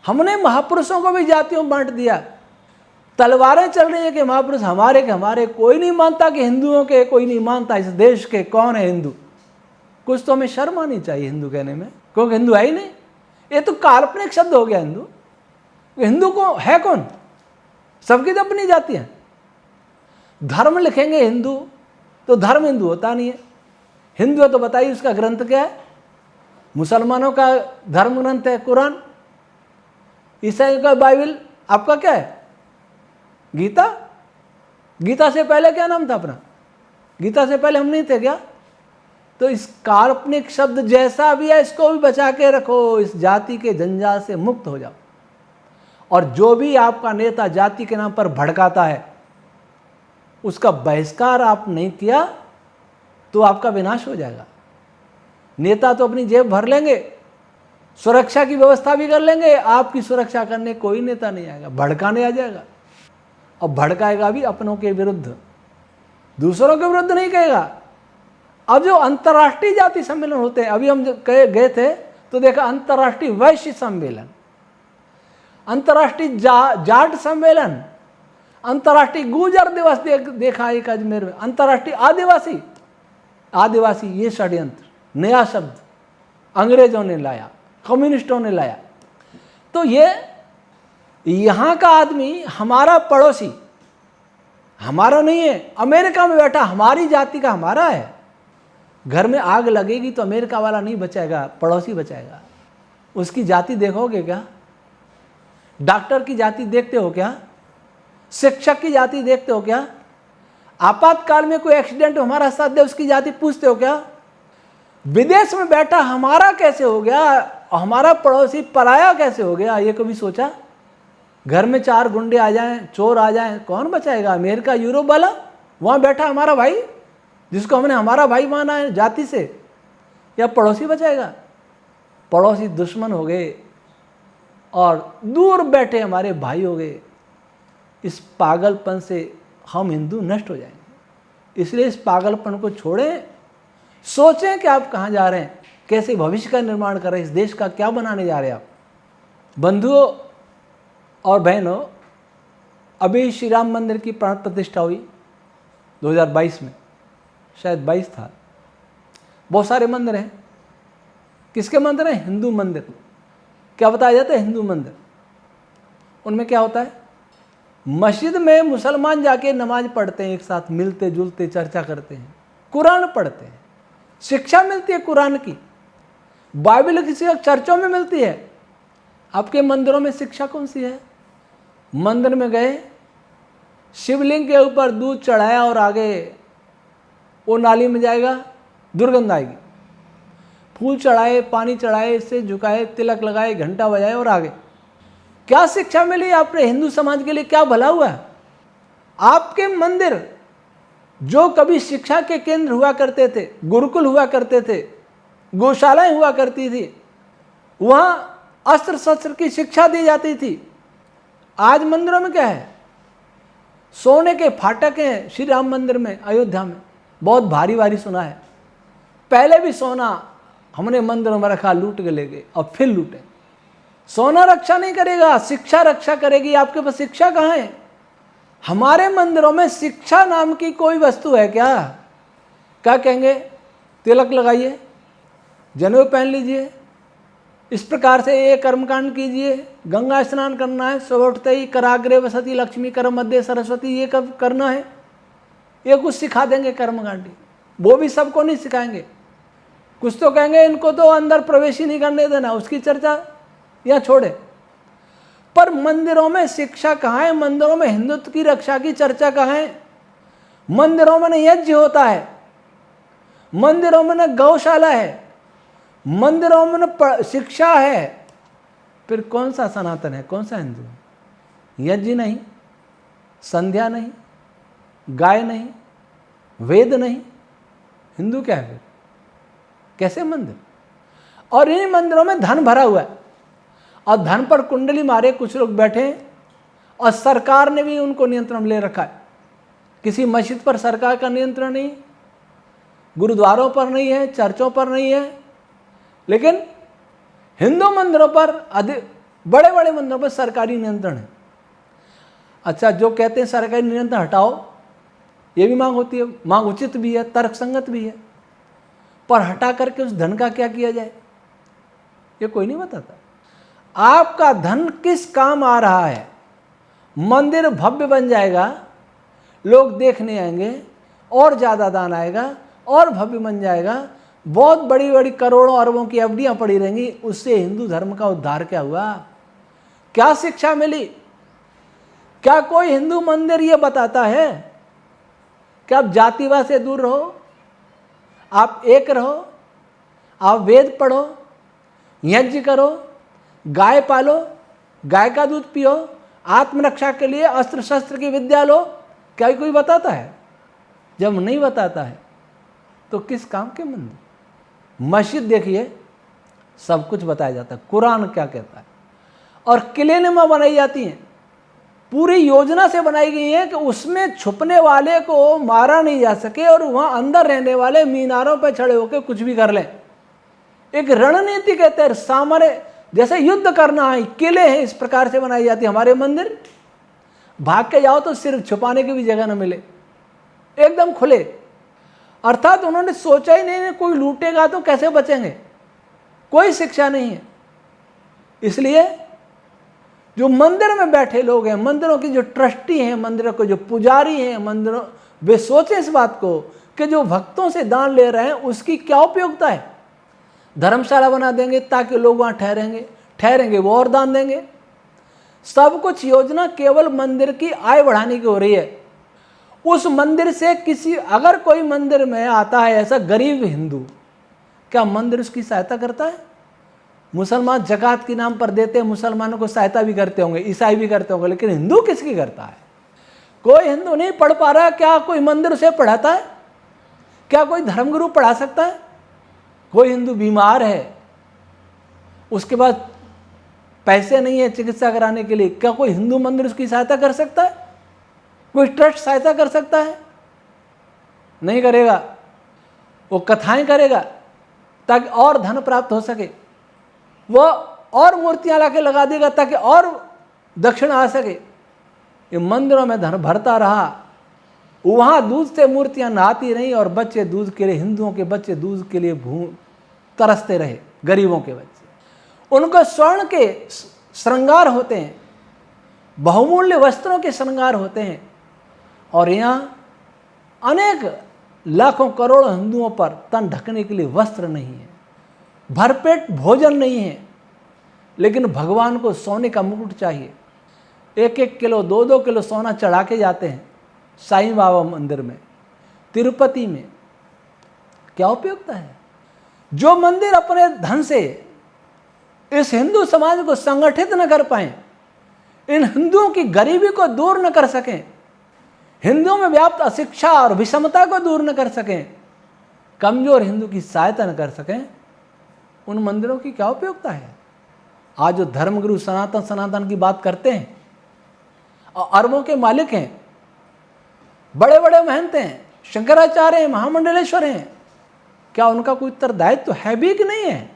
हमने महापुरुषों को भी जातियों में बांट दिया। तलवारें चल रही है कि महापुरुष हमारे के हमारे। कोई नहीं मानता कि हिंदुओं के, कोई नहीं मानता इस देश के कौन है हिंदू। कुछ तो हमें शर्म आनी चाहिए हिंदू कहने में, क्योंकि हिंदू है ही नहीं। ये तो काल्पनिक शब्द हो गया हिंदू। हिंदू को है कौन? सबकी तो अपनी जाति है। धर्म लिखेंगे हिंदू तो धर्म हिंदू होता नहीं है। हिंदू है तो बताइए उसका ग्रंथ क्या है? मुसलमानों का धर्म ग्रंथ है कुरान, ईसाइयों का बाइबल, आपका क्या है? गीता। गीता से पहले क्या नाम था अपना? गीता से पहले हम नहीं थे क्या? तो इस काल्पनिक शब्द जैसा भी है इसको भी बचा के रखो। इस जाति के जंजाल से मुक्त हो जाओ। और जो भी आपका नेता जाति के नाम पर भड़काता है उसका बहिष्कार आप नहीं किया तो आपका विनाश हो जाएगा। नेता तो अपनी जेब भर लेंगे, सुरक्षा की व्यवस्था भी कर लेंगे, आपकी सुरक्षा करने कोई नेता नहीं आएगा, भड़काने आ जाएगा। और भड़काएगा भी अपनों के विरुद्ध, दूसरों के विरुद्ध नहीं कहेगा। अब जो अंतर्राष्ट्रीय जाति सम्मेलन होते हैं, अभी हम गए थे तो देखा अंतर्राष्ट्रीय वैश्य सम्मेलन, अंतर्राष्ट्रीय जाट सम्मेलन, अंतर्राष्ट्रीय गुर्जर दिवस देखा एक अजमेर में, अंतर्राष्ट्रीय आदिवासी। ये षड्यंत्र, नया शब्द अंग्रेजों ने लाया, कम्युनिस्टों ने लाया। तो ये यहाँ का आदमी हमारा पड़ोसी, हमारा नहीं है। अमेरिका में बैठा हमारी जाति का हमारा है। घर में आग लगेगी तो अमेरिका वाला नहीं बचाएगा, पड़ोसी बचाएगा। उसकी जाति देखोगे क्या? डॉक्टर की जाति देखते हो क्या? शिक्षक की जाति देखते हो क्या? आपातकाल में कोई एक्सीडेंट हमारा साथ दे उसकी जाति पूछते हो क्या? विदेश में बैठा हमारा कैसे हो गया, हमारा पड़ोसी पराया कैसे हो गया, ये कभी सोचा? घर में 4 गुंडे आ जाएं, चोर आ जाएं, कौन बचाएगा? अमेरिका यूरोप वाला, वहाँ बैठा हमारा भाई जिसको हमने हमारा भाई माना है जाति से, या पड़ोसी बचाएगा? पड़ोसी दुश्मन हो गए और दूर बैठे हमारे भाई हो गए। इस पागलपन से हम हिंदू नष्ट हो जाएंगे। इसलिए इस पागलपन को छोड़ें, सोचें कि आप कहाँ जा रहे हैं, कैसे भविष्य का निर्माण कर रहे हैं, इस देश का क्या बनाने जा रहे हैं आप। बंधुओं और बहनों, अभी श्री राम मंदिर की प्राण प्रतिष्ठा हुई 2022 में, शायद 22 था। बहुत सारे मंदिर हैं। किसके मंदिर हैं? हिंदू मंदिर। क्या बताया जाता है? हिंदू मंदिर। उनमें क्या होता है? मस्जिद में मुसलमान जाके नमाज पढ़ते हैं, एक साथ मिलते जुलते चर्चा करते हैं, कुरान पढ़ते हैं, शिक्षा मिलती है कुरान की। बाइबल की शिक्षा चर्चों में मिलती है। आपके मंदिरों में शिक्षा कौन सी है? मंदिर में गए, शिवलिंग के ऊपर दूध चढ़ाया और आगे वो नाली में जाएगा, दुर्गंध आएगी। फूल चढ़ाए, पानी चढ़ाए, सिर झुकाए, तिलक लगाए, घंटा बजाए और आगे। क्या शिक्षा मिली आपने हिंदू समाज के लिए? क्या भला हुआ? आपके मंदिर जो कभी शिक्षा के केंद्र हुआ करते थे, गुरुकुल हुआ करते थे, गौशालाएं हुआ करती थी, वहां अस्त्र शस्त्र की शिक्षा दी जाती थी, आज मंदिरों में क्या है? सोने के फाटक हैं श्री राम मंदिर में, अयोध्या में, बहुत भारी भारी सुना है। पहले भी सोना हमने मंदिरों में रखा, लूट के ले गए और फिर लूटे। सोना रक्षा नहीं करेगा, शिक्षा रक्षा करेगी। आपके पास शिक्षा कहाँ है? हमारे मंदिरों में शिक्षा नाम की कोई वस्तु है क्या? क्या कहेंगे? तिलक लगाइए, जनेऊ पहन लीजिए, इस प्रकार से ये कर्मकांड कीजिए, गंगा स्नान करना है, सुबह उठते ही कराग्रे वसती लक्ष्मी कर मध्य सरस्वती, ये कब करना है? ये कुछ सिखा देंगे कर्मकांडी। वो भी सबको नहीं सिखाएंगे। कुछ तो कहेंगे इनको तो अंदर प्रवेश ही नहीं करने देना, उसकी चर्चा या छोड़े। पर मंदिरों में शिक्षा कहाँ है? मंदिरों में हिंदुत्व की रक्षा की चर्चा कहाँ है? मंदिरों में न यज्ञ होता है, मंदिरों में न गौशाला है, मंदिरों में न शिक्षा है। फिर कौन सा सनातन है? कौन सा हिंदू है? यज्ञ नहीं, संध्या नहीं, गाय नहीं, वेद नहीं, हिंदू क्या है फिर? कैसे मंदिर? और इन मंदिरों में धन भरा हुआ है और धन पर कुंडली मारे कुछ लोग बैठे हैं और सरकार ने भी उनको नियंत्रण ले रखा है। किसी मस्जिद पर सरकार का नियंत्रण नहीं, गुरुद्वारों पर नहीं है, चर्चों पर नहीं है, लेकिन हिंदू मंदिरों पर अधिक, बड़े बड़े मंदिरों पर सरकारी नियंत्रण है। अच्छा, जो कहते हैं सरकारी नियंत्रण हटाओ, ये भी मांग होती है, मांग उचित भी है, तर्कसंगत भी है, पर हटा करके उस धन का क्या किया जाए ये कोई नहीं बताता। आपका धन किस काम आ रहा है? मंदिर भव्य बन जाएगा, लोग देखने आएंगे, और ज़्यादा दान आएगा और भव्य बन जाएगा, बहुत बड़ी बड़ी करोड़ों अरबों की एफडियां पड़ी रहेंगी, उससे हिंदू धर्म का उद्धार क्या हुआ? क्या शिक्षा मिली? क्या कोई हिंदू मंदिर ये बताता है कि आप जातिवाद से दूर रहो, आप एक रहो, आप वेद पढ़ो, यज्ञ करो, गाय पालो, गाय का दूध पियो, आत्मरक्षा के लिए अस्त्र शस्त्र की विद्या लो? क्या कोई बताता है? जब नहीं बताता है तो किस काम के मंदिर? मस्जिद देखिए, सब कुछ बताया जाता है, कुरान क्या कहता है, और किले नुमा बनाई जाती हैं, पूरी योजना से बनाई गई है कि उसमें छुपने वाले को मारा नहीं जा सके और वहां अंदर रहने वाले मीनारों पर खड़े होकर कुछ भी कर लें। एक रणनीति के तहत सामने जैसे युद्ध करना है, किले हैं, इस प्रकार से बनाई जाती है। हमारे मंदिर भाग के जाओ तो सिर्फ छुपाने की भी जगह न मिले, एकदम खुले। अर्थात उन्होंने सोचा ही नहीं कोई लूटेगा तो कैसे बचेंगे, कोई शिक्षा नहीं है। इसलिए जो मंदिर में बैठे लोग हैं, मंदिरों की जो ट्रस्टी हैं, मंदिरों के जो पुजारी हैं, मंदिरों, वे सोचे इस बात को कि जो भक्तों से दान ले रहे हैं उसकी क्या उपयोगिता है। धर्मशाला बना देंगे ताकि लोग वहाँ ठहरेंगे, वो और दान देंगे। सब कुछ योजना केवल मंदिर की आय बढ़ाने की हो रही है। उस मंदिर से किसी, अगर कोई मंदिर में आता है ऐसा गरीब हिंदू, क्या मंदिर उसकी सहायता करता है? मुसलमान ज़कात के नाम पर देते हैं, मुसलमानों को सहायता भी करते होंगे, ईसाई भी करते होंगे, लेकिन हिंदू किसकी करता है? कोई हिंदू नहीं पढ़ पा रहा, क्या कोई मंदिर उसे पढ़ाता है? क्या कोई धर्मगुरु पढ़ा सकता है? कोई हिंदू बीमार है, उसके पास पैसे नहीं है चिकित्सा कराने के लिए, क्या कोई हिंदू मंदिर उसकी सहायता कर सकता है? कोई ट्रस्ट सहायता कर सकता है? नहीं करेगा। वो कथाएं करेगा ताकि और धन प्राप्त हो सके, वो और मूर्तियां लाके लगा देगा ताकि और दक्षिण आ सके। ये मंदिरों में धन भरता रहा, वहाँ दूध से मूर्तियां नहाती रहीं और बच्चे दूध के लिए, हिंदुओं के बच्चे दूध के लिए तरसते रहे, गरीबों के बच्चे। उनको स्वर्ण के श्रृंगार होते हैं, बहुमूल्य वस्त्रों के श्रृंगार होते हैं, और यहाँ अनेक लाखों करोड़ों हिंदुओं पर तन ढकने के लिए वस्त्र नहीं है, भरपेट भोजन नहीं है, लेकिन भगवान को सोने का मुकुट चाहिए। 1-1 किलो 2-2 किलो सोना चढ़ा के जाते हैं साईं बाबा मंदिर में, तिरुपति में। क्या उपयोगिता है? जो मंदिर अपने धन से इस हिंदू समाज को संगठित न कर पाए, इन हिंदुओं की गरीबी को दूर न कर सकें, हिंदुओं में व्याप्त अशिक्षा और विषमता को दूर न कर सकें, कमजोर हिंदू की सहायता न कर सकें, उन मंदिरों की क्या उपयोगिता है? आज जो धर्मगुरु सनातन की बात करते हैं और अरबों के मालिक हैं, बड़े बड़े महंत हैं, शंकराचार्य हैं, महामंडलेश्वर हैं, क्या उनका कोई उत्तरदायित्व तो है भी कि नहीं है?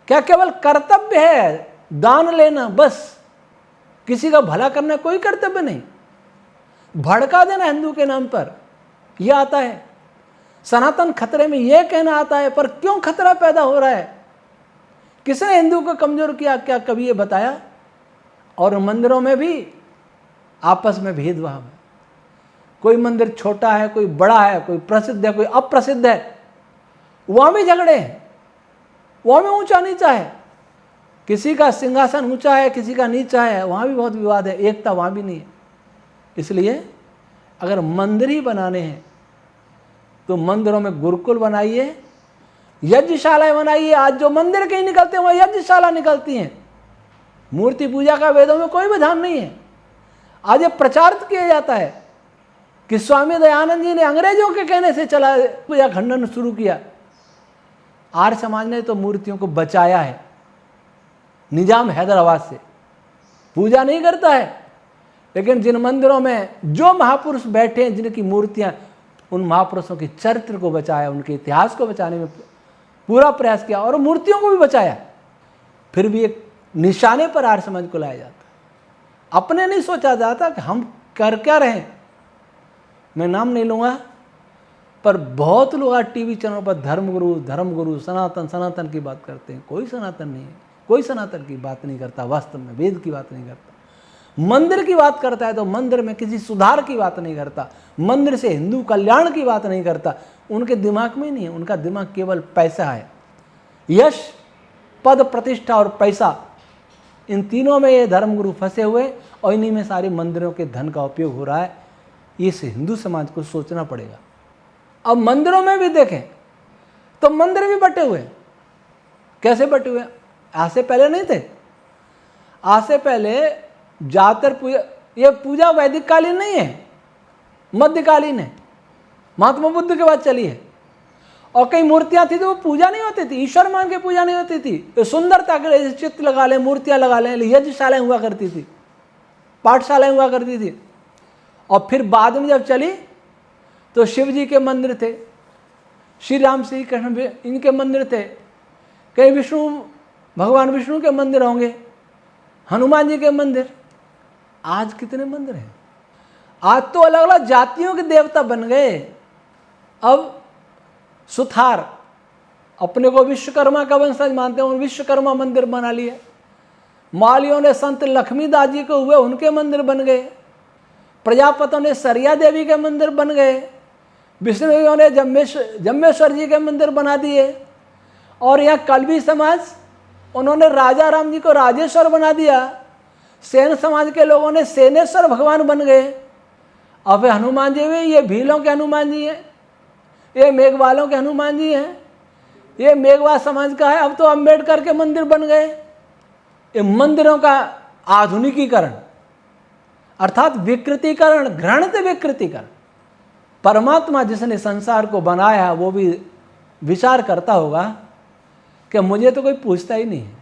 क्या केवल कर्तव्य है दान लेना बस? किसी का भला करना कोई कर्तव्य नहीं? भड़का देना हिंदू के नाम पर यह आता है। सनातन खतरे में यह कहना आता है, पर क्यों खतरा पैदा हो रहा है? किसने हिंदू को कमजोर किया? क्या कभी ये बताया? और मंदिरों में भी आपस में भेदभाव है। कोई मंदिर छोटा है, कोई बड़ा है, कोई प्रसिद्ध है, कोई अप्रसिद्ध है, वहां भी झगड़े हैं, वहां भी ऊंचा नीचा है, किसी का सिंहासन ऊंचा है, किसी का नीचा है, वहां भी बहुत विवाद है, एकता वहां भी नहीं है। इसलिए अगर मंदिर ही बनाने हैं तो मंदिरों में गुरुकुल बनाइए, यज्ञशालाएं बनाइए। आज जो मंदिर के ही निकलते हैं वह यज्ञशाला निकलती हैं। मूर्ति पूजा का वेदों में कोई विधान नहीं है। आज ये प्रचार किया जाता है कि स्वामी दयानंद जी ने अंग्रेजों के कहने से चला पूजा खंडन शुरू किया। आर्य समाज ने तो मूर्तियों को बचाया है। निजाम हैदराबाद से पूजा नहीं करता है, लेकिन जिन मंदिरों में जो महापुरुष बैठे हैं, जिनकी मूर्तियां, उन महापुरुषों के चरित्र को बचाया, उनके इतिहास को बचाने में पूरा प्रयास किया और मूर्तियों को भी बचाया। फिर भी एक निशाने पर आर्य समाज को लाया जाता है। अपने नहीं सोचा जाता कि हम कर क्या रहे हैं। मैं नाम नहीं लूँगा, पर बहुत लोग आज टीवी चैनल पर धर्मगुरु सनातन की बात करते हैं। कोई सनातन नहीं है, कोई सनातन की बात नहीं करता, वास्तव में वेद की बात नहीं करता। मंदिर की बात करता है तो मंदिर में किसी सुधार की बात नहीं करता, मंदिर से हिंदू कल्याण की बात नहीं करता। उनके दिमाग में नहीं है, उनका दिमाग केवल पैसा है। यश, पद, प्रतिष्ठा और पैसा, इन तीनों में ये धर्मगुरु फंसे हुए और इन्हीं में सारे मंदिरों के धन का उपयोग हो रहा है। इस हिंदू समाज को सोचना पड़ेगा। अब मंदिरों में भी देखें तो मंदिर भी बटे हुए। कैसे बटे हुए? आज से पहले नहीं थे। आज से पहले ज्यादातर पूजा, ये पूजा वैदिक कालीन नहीं है, मध्यकालीन है, महात्मा बुद्ध के बाद चली है। और कई मूर्तियां थी तो वो पूजा नहीं होती थी, ईश्वर मान के पूजा नहीं होती थी। तो सुंदरता के लिए चित्र लगा लें, मूर्तियां लगा लें, यज्ञशालाएं हुआ करती थी, पाठशालाएं हुआ करती थी। और फिर बाद में जब चली तो शिव जी के मंदिर थे, श्री राम श्री कृष्ण इनके मंदिर थे, कई भगवान विष्णु के मंदिर होंगे, हनुमान जी के मंदिर। आज कितने मंदिर हैं? आज तो अलग अलग जातियों के देवता बन गए। अब सुथार अपने को विश्वकर्मा का वंशज मानते हैं, विश्वकर्मा मंदिर बना लिए। मालियों ने संत लक्ष्मीदास जी को हुए, उनके मंदिर बन गए। प्रजापतियों ने सरिया देवी के मंदिर बन गए। विष्णुओं ने जम्मेश्वर जी के मंदिर बना दिए। और यहाँ कलवी समाज, उन्होंने राजा राम जी को राजेश्वर बना दिया। सेन समाज के लोगों ने सेनेश्वर भगवान बन गए। अब हनुमान जी भी, ये भीलों के हनुमान जी हैं, ये मेघवालों के हनुमान जी हैं, ये मेघवाल समाज का है। अब तो अम्बेडकर के मंदिर बन गए। ये मंदिरों का आधुनिकीकरण अर्थात विकृतीकरण, घृणित विकृतीकरण। परमात्मा जिसने संसार को बनाया है वो भी विचार करता होगा कि मुझे तो कोई पूछता ही नहीं है।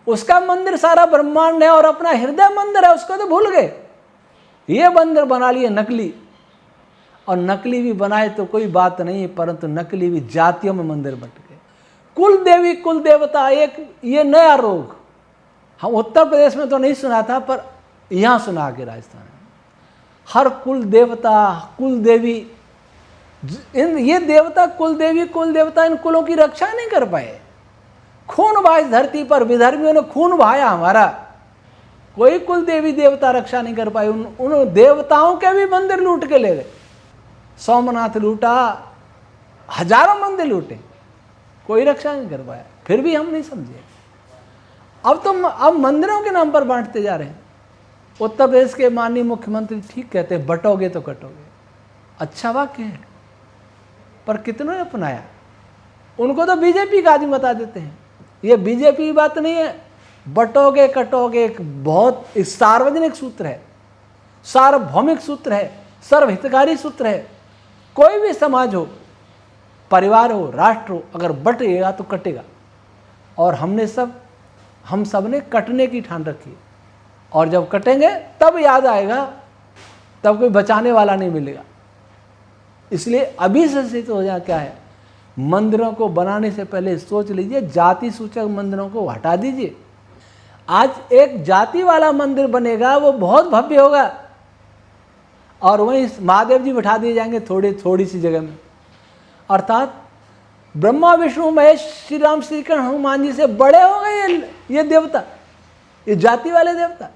उसका मंदिर सारा ब्रह्मांड है और अपना हृदय मंदिर है, उसको तो भूल गए। ये मंदिर बना लिए नकली, और नकली भी बनाए तो कोई बात नहीं है, परंतु नकली भी जातियों में मंदिर बट गए। कुल देवी कुल देवता एक ये नया रोग हम उत्तर प्रदेश में तो नहीं सुना था, पर यहाँ सुना के राजस्थान में। हर कुल देवता कुल देवी, ये देवता कुल देवी कुल देवता इन कुलों की रक्षा नहीं कर पाए। खून बहा इस धरती पर, विधर्मियों ने खून बहाया हमारा, कोई कुल देवी देवता रक्षा नहीं कर पाए। उन देवताओं के भी मंदिर लूट के ले गए। सोमनाथ लूटा, हजारों मंदिर लूटे, कोई रक्षा नहीं कर पाया। फिर भी हम नहीं समझे। अब मंदिरों के नाम पर बांटते जा रहे हैं। उत्तर प्रदेश के माननीय मुख्यमंत्री ठीक कहते हैं, बटोगे तो कटोगे। अच्छा वाक्य है, पर कितनों ने अपनाया? उनको तो बीजेपी का आदमी बता देते हैं। ये बीजेपी की बात नहीं है, बटोगे कटोगे एक बहुत सार्वजनिक सूत्र है, सार्वभौमिक सूत्र है, सर्वहितकारी सूत्र है। कोई भी समाज हो, परिवार हो, राष्ट्र हो, अगर बटेगा तो कटेगा। और हम सब ने कटने की ठान रखी है। और जब कटेंगे तब याद आएगा, तब कोई बचाने वाला नहीं मिलेगा। इसलिए अभी से सिद्ध हो जाए क्या है, मंदिरों को बनाने से पहले सोच लीजिए, जाति सूचक मंदिरों को हटा दीजिए। आज एक जाति वाला मंदिर बनेगा, वो बहुत भव्य होगा, और वहीं महादेव जी बिठा दिए जाएंगे थोड़ी सी जगह में। अर्थात ब्रह्मा विष्णु महेश श्री राम श्री कृष्ण हनुमान जी से बड़े हो गए ये देवता, ये जाति वाले देवता।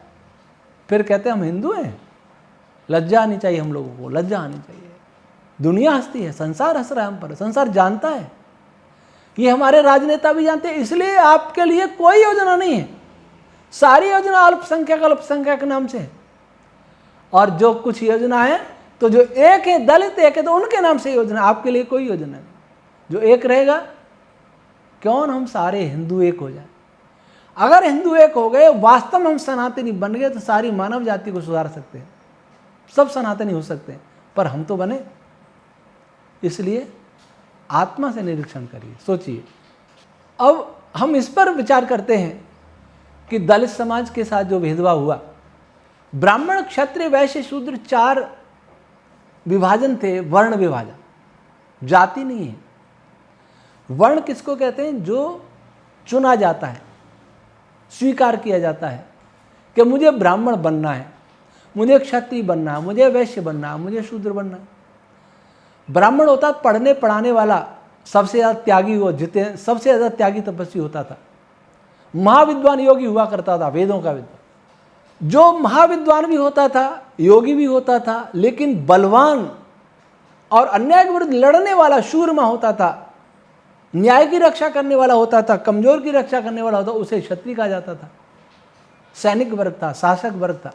फिर कहते हैं हम हिंदू हैं। लज्जा आनी चाहिए, हम लोगों को लज्जा आनी चाहिए। दुनिया हंसती है, संसार हंस रहा है हम पर, संसार जानता है, ये हमारे राजनेता भी जानते हैं। इसलिए आपके लिए कोई योजना नहीं है, सारी योजना अल्पसंख्यक के नाम से है। और जो कुछ योजना है तो जो एक है, दलित एक है, तो उनके नाम से योजना, आपके लिए कोई योजना नहीं। जो एक रहेगा, क्यों हम सारे हिंदू एक हो जाए। अगर हिंदू एक हो गए, वास्तव में हम सनातनी बन गए, तो सारी मानव जाति को सुधार सकते हैं, सब सनातनी हो सकते हैं। पर हम तो बने। इसलिए आत्मा से निरीक्षण करिए, सोचिए। अब हम इस पर विचार करते हैं कि दलित समाज के साथ जो भेदभाव हुआ, ब्राह्मण क्षत्रिय वैश्य शूद्र 4 विभाजन थे, वर्ण विभाजन, जाति नहीं है। वर्ण किसको कहते हैं? जो चुना जाता है, स्वीकार किया जाता है कि मुझे ब्राह्मण बनना है, मुझे क्षत्रिय बनना है, मुझे वैश्य बनना है, मुझे शूद्र बनना है। ब्राह्मण होता पढ़ने पढ़ाने वाला, सबसे ज़्यादा त्यागी हो, जितने सबसे ज़्यादा त्यागी तपस्वी होता था, महाविद्वान योगी हुआ करता था, वेदों का विद्वान। जो महाविद्वान भी होता था, योगी भी होता था, लेकिन बलवान और अन्याय के विरुद्ध लड़ने वाला शूरमा होता था, न्याय की रक्षा करने वाला होता था, कमजोर की रक्षा करने वाला होता, उसे क्षत्रिय कहा जाता था। सैनिक वर्ग था, शासक वर्ग था।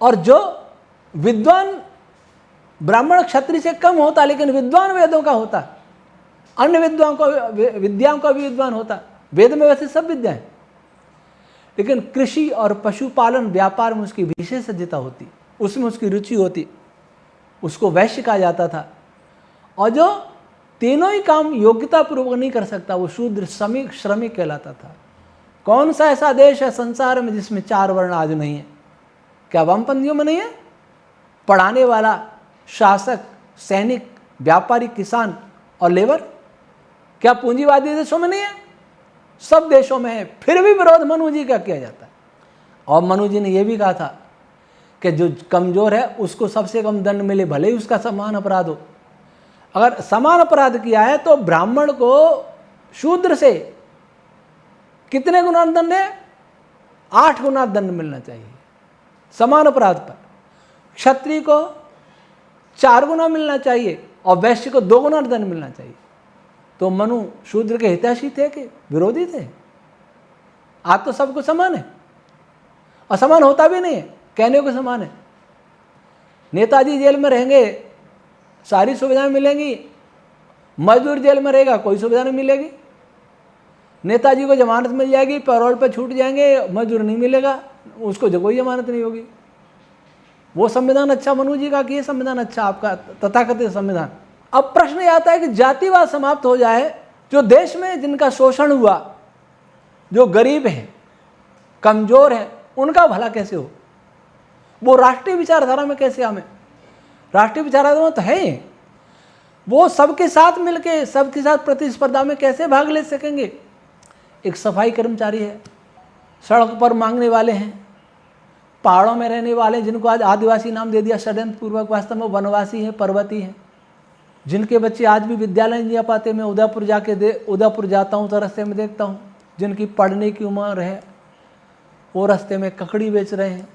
और जो विद्वान ब्राह्मण क्षत्रिय से कम होता, लेकिन विद्वान वेदों का होता, अन्य विद्याओं का भी विद्वान होता। वेद में वैसे सब विद्या है, लेकिन कृषि और पशुपालन व्यापार में उसकी विशेषज्ञता होती, उसमें उसकी रुचि होती, उसको वैश्य कहा जाता था। और जो तीनों ही काम योग्यता पूर्वक नहीं कर सकता, वो शूद्र श्रमिक कहलाता था। कौन सा ऐसा देश है संसार में जिसमें 4 वर्ण आज नहीं है? क्या वामपंथियों में नहीं है? पढ़ाने वाला, शासक, सैनिक, व्यापारी, किसान और लेबर। क्या पूंजीवादी देशों में नहीं है? सब देशों में है। फिर भी विरोध मनु जी का किया जाता है। और मनु जी ने यह भी कहा था कि जो कमजोर है उसको सबसे कम दंड मिले, भले ही उसका समान अपराध हो। अगर समान अपराध किया है तो ब्राह्मण को शूद्र से कितने गुना दंड है? 8 गुना दंड मिलना चाहिए समान अपराध पर। क्षत्रिय को 4 गुना मिलना चाहिए और वैश्य को 2 गुना दंड मिलना चाहिए। तो मनु शूद्र के हितैषी थे कि विरोधी थे? आज तो सबको समान है, और समान होता भी नहीं है, कहने को समान है। नेताजी जेल में रहेंगे, सारी सुविधाएं मिलेंगी, मजदूर जेल में रहेगा, कोई सुविधा नहीं मिलेगी। नेताजी को जमानत मिल जाएगी, पैरोल पर छूट जाएंगे, मजदूर नहीं मिलेगा, उसको जो कोई जमानत नहीं होगी। वो संविधान अच्छा मनु जी का कि ये संविधान अच्छा आपका तथाकथित संविधान? अब प्रश्न यह आता है कि जातिवाद समाप्त हो जाए, जो देश में जिनका शोषण हुआ, जो गरीब हैं, कमजोर हैं, उनका भला कैसे हो? वो राष्ट्रीय विचारधारा में कैसे आवे? राष्ट्रीय विचारधारा में तो है, वो सबके साथ मिलके, सबके साथ प्रतिस्पर्धा में कैसे भाग ले सकेंगे? एक सफाई कर्मचारी है, सड़क पर मांगने वाले हैं, पहाड़ों में रहने वाले, जिनको आज आदिवासी नाम दे दिया षड्यंत्र पूर्वक, वास्तव में वनवासी हैं, पर्वती हैं, जिनके बच्चे आज भी विद्यालय नहीं जा पाते। मैं उदयपुर जाता हूँ तो रास्ते में देखता हूँ, जिनकी पढ़ने की उम्र है, वो रास्ते में ककड़ी बेच रहे हैं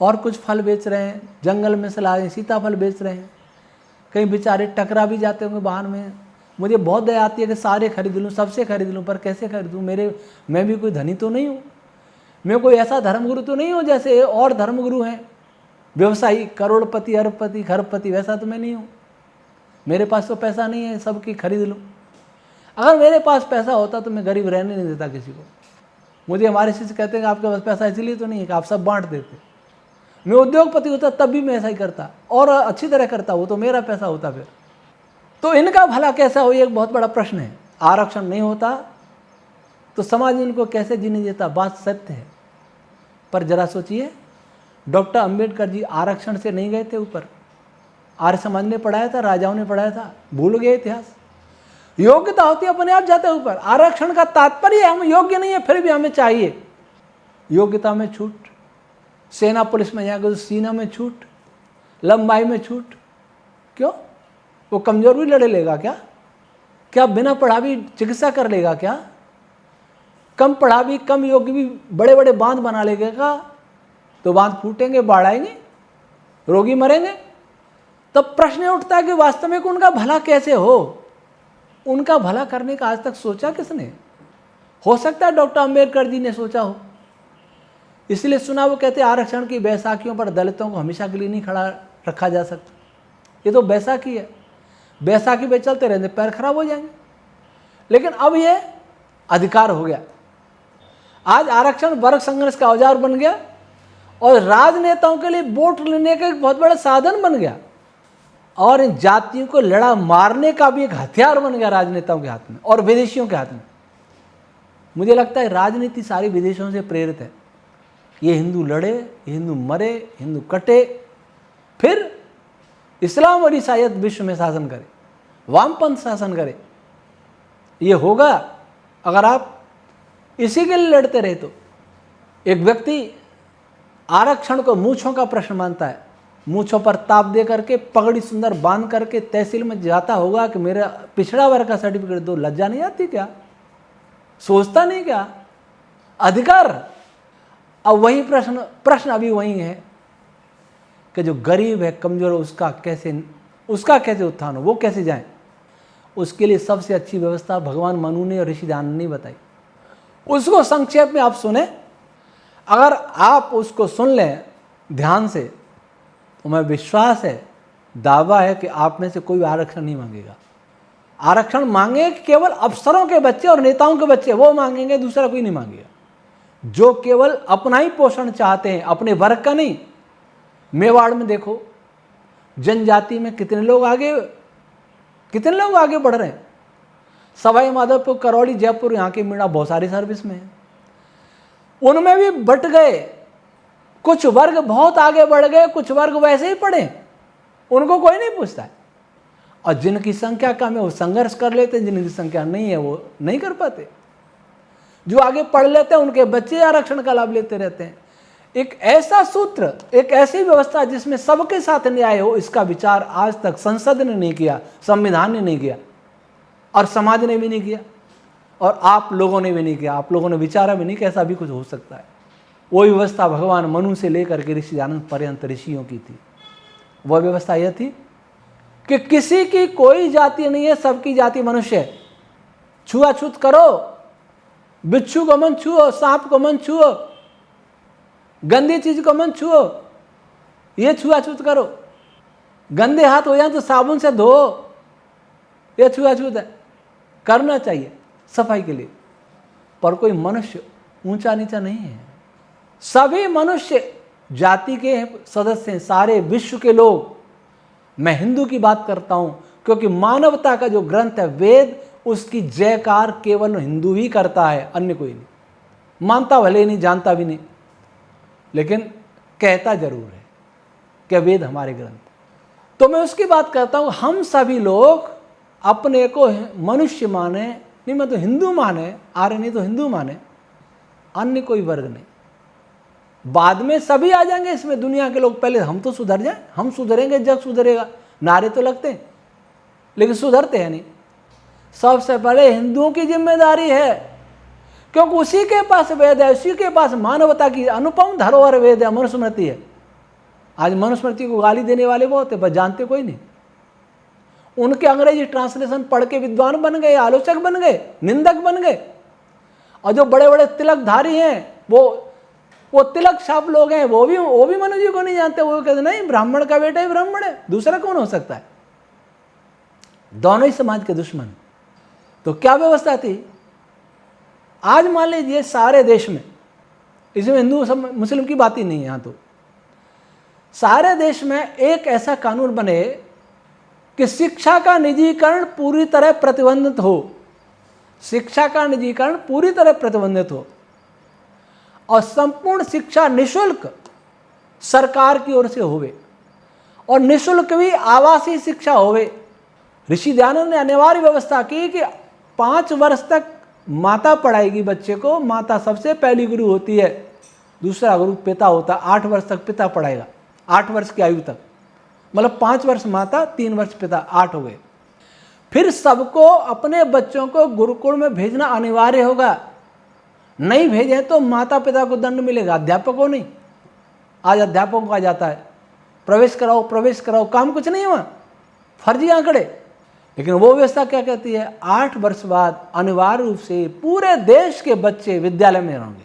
और कुछ फल बेच रहे हैं, जंगल में से ला रहे हैं, सीताफल बेच रहे हैं। कहीं बेचारे टकरा भी जाते होंगे वाहन में। मुझे बहुत दया आती है कि सारे खरीद लूँ, सबसे खरीद लूँ, पर कैसे खरीदूँ? मैं भी कोई धनी तो नहीं हूँ, मैं कोई ऐसा धर्मगुरु तो नहीं हूँ जैसे और धर्मगुरु हैं, व्यवसायी, करोड़पति, अरबपति, खरबपति, वैसा तो मैं नहीं हूँ। मेरे पास तो पैसा नहीं है सबकी खरीद लूँ। अगर मेरे पास पैसा होता तो मैं गरीब रहने नहीं देता किसी को। मुझे हमारे शिष्य कहते हैं कि आपके पास पैसा इसलिए तो नहीं है कि आप सब बांट देते। मैं उद्योगपति होता तब भी मैं ऐसा ही करता और अच्छी तरह करता, वो तो मेरा पैसा होता फिर। तो इनका भला कैसा हो, ये एक बहुत बड़ा प्रश्न है। आरक्षण नहीं होता तो समाज इनको कैसे जीने देता, बात सत्य है। पर जरा सोचिए, डॉक्टर अंबेडकर जी आरक्षण से नहीं गए थे ऊपर, आर्य समाज ने पढ़ाया था, राजाओं ने पढ़ाया था, भूल गए इतिहास। योग्यता होती है अपने आप जाते ऊपर। आरक्षण का तात्पर्य हम योग्य नहीं है फिर भी हमें चाहिए, योग्यता में छूट, सेना पुलिस में जाएगा तो सीना में छूट, लंबाई में छूट। क्यों? वो कमजोर भी लड़े लेगा क्या? क्या बिना पढ़ा भी चिकित्सा कर लेगा क्या? कम पढ़ा भी, कम योग्य भी बड़े बड़े बांध बना लेगा तो बांध फूटेंगे, बाढ़ आएंगे, रोगी मरेंगे। तब प्रश्न उठता है कि वास्तव में उनका भला कैसे हो? उनका भला करने का आज तक सोचा किसने? हो सकता है डॉक्टर अंबेडकर जी ने सोचा हो, इसलिए सुना। वो कहते आरक्षण की बैसाखियों पर दलितों को हमेशा के लिए नहीं खड़ा रखा जा सकता। ये तो बैसाखी है, बैसाखी पे चलते रहते पैर खराब हो जाएंगे। लेकिन अब ये अधिकार हो गया। आज आरक्षण वर्ग संघर्ष का औजार बन गया और राजनेताओं के लिए वोट लेने का एक बहुत बड़ा साधन बन गया और इन जातियों को लड़ा मारने का भी एक हथियार बन गया राजनेताओं के हाथ में और विदेशियों के हाथ में। मुझे लगता है राजनीति सारी विदेशों से प्रेरित है। ये हिंदू लड़े, हिंदू मरे, हिंदू कटे, फिर इस्लाम और ईसाईयत विश्व में शासन करे, वामपंथ शासन करे। ये होगा अगर आप इसी के लिए लड़ते रहे तो। एक व्यक्ति आरक्षण को मूंछों का प्रश्न मानता है, मूंछों पर ताप दे करके, पगड़ी सुंदर बांध करके तहसील में जाता होगा कि मेरा पिछड़ा वर्ग का सर्टिफिकेट दो। लज्जा नहीं आती क्या? सोचता नहीं क्या? अधिकार। अब वही प्रश्न अभी वही है कि जो गरीब है, कमजोर है, उसका कैसे उत्थान हो, वो कैसे जाए? उसके लिए सबसे अच्छी व्यवस्था भगवान मनु ने और ऋषि दान ने बताई। उसको संक्षेप में आप सुने, अगर आप उसको सुन लें ध्यान से तो मैं विश्वास है, दावा है कि आप में से कोई आरक्षण नहीं मांगेगा। आरक्षण मांगे केवल अफसरों के बच्चे और नेताओं के बच्चे, वो मांगेंगे, दूसरा कोई नहीं मांगेगा। जो केवल अपना ही पोषण चाहते हैं, अपने वर्ग का नहीं। मेवाड़ में देखो, जनजाति में कितने लोग आगे बढ़ रहे हैं। सवाई माधोपुर, करौली, जयपुर, यहाँ के मीणा बहुत सारी सर्विस में है। उनमें भी बट गए, कुछ वर्ग बहुत आगे बढ़ गए, कुछ वर्ग वैसे ही पड़े, उनको कोई नहीं पूछता है। और जिनकी संख्या कम है वो संघर्ष कर लेते हैं, जिनकी संख्या नहीं है वो नहीं कर पाते। जो आगे पढ़ लेते हैं उनके बच्चे आरक्षण का लाभ लेते रहते हैं। एक ऐसा सूत्र, एक ऐसी व्यवस्था जिसमें सबके साथ न्याय हो, इसका विचार आज तक संसद ने नहीं किया, संविधान ने नहीं किया और समाज ने भी नहीं किया और आप लोगों ने भी नहीं किया। आप लोगों ने विचारा भी नहीं कि ऐसा भी कुछ हो सकता है। वो व्यवस्था भगवान मनु से लेकर के ऋषि आनंद पर्यंत ऋषियों की थी। वह व्यवस्था यह थी कि किसी की कोई जाति नहीं है, सबकी जाति मनुष्य है। छुआछूत करो, बिच्छू को मन छुओ, सांप को मन छुओ, गंदी चीज को मन छुओ, ये छुआछूत करो। गंदे हाथ हो जाए तो साबुन से धो, ये छुआछूत है, करना चाहिए सफाई के लिए। पर कोई मनुष्य ऊंचा नीचा नहीं है, सभी मनुष्य जाति के सदस्य हैं, सारे विश्व के लोग। मैं हिंदू की बात करता हूं क्योंकि मानवता का जो ग्रंथ है वेद, उसकी जयकार केवल हिंदू ही करता है, अन्य कोई नहीं। मानता भले नहीं, जानता भी नहीं, लेकिन कहता जरूर है कि वेद हमारे ग्रंथ। तो मैं उसकी बात करता हूं। हम सभी लोग अपने को मनुष्य माने, नहीं मैं तो हिंदू माने, आर्य नहीं तो हिंदू माने, अन्य कोई वर्ग नहीं। बाद में सभी आ जाएंगे इसमें, दुनिया के लोग। पहले हम तो सुधर जाएं, हम सुधरेंगे जग सुधरेगा, नारे तो लगते हैं लेकिन सुधरते हैं नहीं। सबसे पहले हिंदुओं की जिम्मेदारी है, क्योंकि उसी के पास वेद है, उसी के पास मानवता की अनुपम धरोहर वेद है, मनुस्मृति है। आज मनुस्मृति को गाली देने वाले बहुत है, पर जानते कोई नहीं। उनके अंग्रेजी ट्रांसलेशन पढ़ के विद्वान बन गए, आलोचक बन गए, निंदक बन गए। और जो बड़े बड़े तिलकधारी हैं, वो तिलक छाप लोग हैं, वो भी मनु जी को नहीं जानते। वो कहते नहीं, ब्राह्मण का बेटा ही ब्राह्मण है, दूसरा कौन हो सकता है? दोनों ही समाज के दुश्मन। तो क्या व्यवस्था थी? आज मान लीजिए सारे देश में, इसमें हिंदू मुस्लिम की बात ही नहीं है यहाँ, तो सारे देश में एक ऐसा कानून बने कि शिक्षा का निजीकरण पूरी तरह प्रतिबंधित हो, शिक्षा का निजीकरण पूरी तरह प्रतिबंधित हो, और संपूर्ण शिक्षा निशुल्क सरकार की ओर से होवे, और निशुल्क भी आवासीय शिक्षा होवे। ऋषि दयानंद ने अनिवार्य व्यवस्था की कि 5 वर्ष तक माता पढ़ाएगी बच्चे को, माता सबसे पहली गुरु होती है, दूसरा गुरु पिता होता, 8 वर्ष तक पिता पढ़ाएगा, 8 वर्ष की आयु तक, मतलब 5 वर्ष माता 3 वर्ष पिता, 8 हो गए। फिर सबको अपने बच्चों को गुरुकुल में भेजना अनिवार्य होगा, नहीं भेजें तो माता पिता को दंड मिलेगा, अध्यापकों नहीं। आज अध्यापकों को आ जाता है प्रवेश कराओ, काम कुछ नहीं हुआ, फर्जी आंकड़े। लेकिन वो व्यवस्था क्या कहती है? 8 वर्ष बाद अनिवार्य रूप से पूरे देश के बच्चे विद्यालय में होंगे,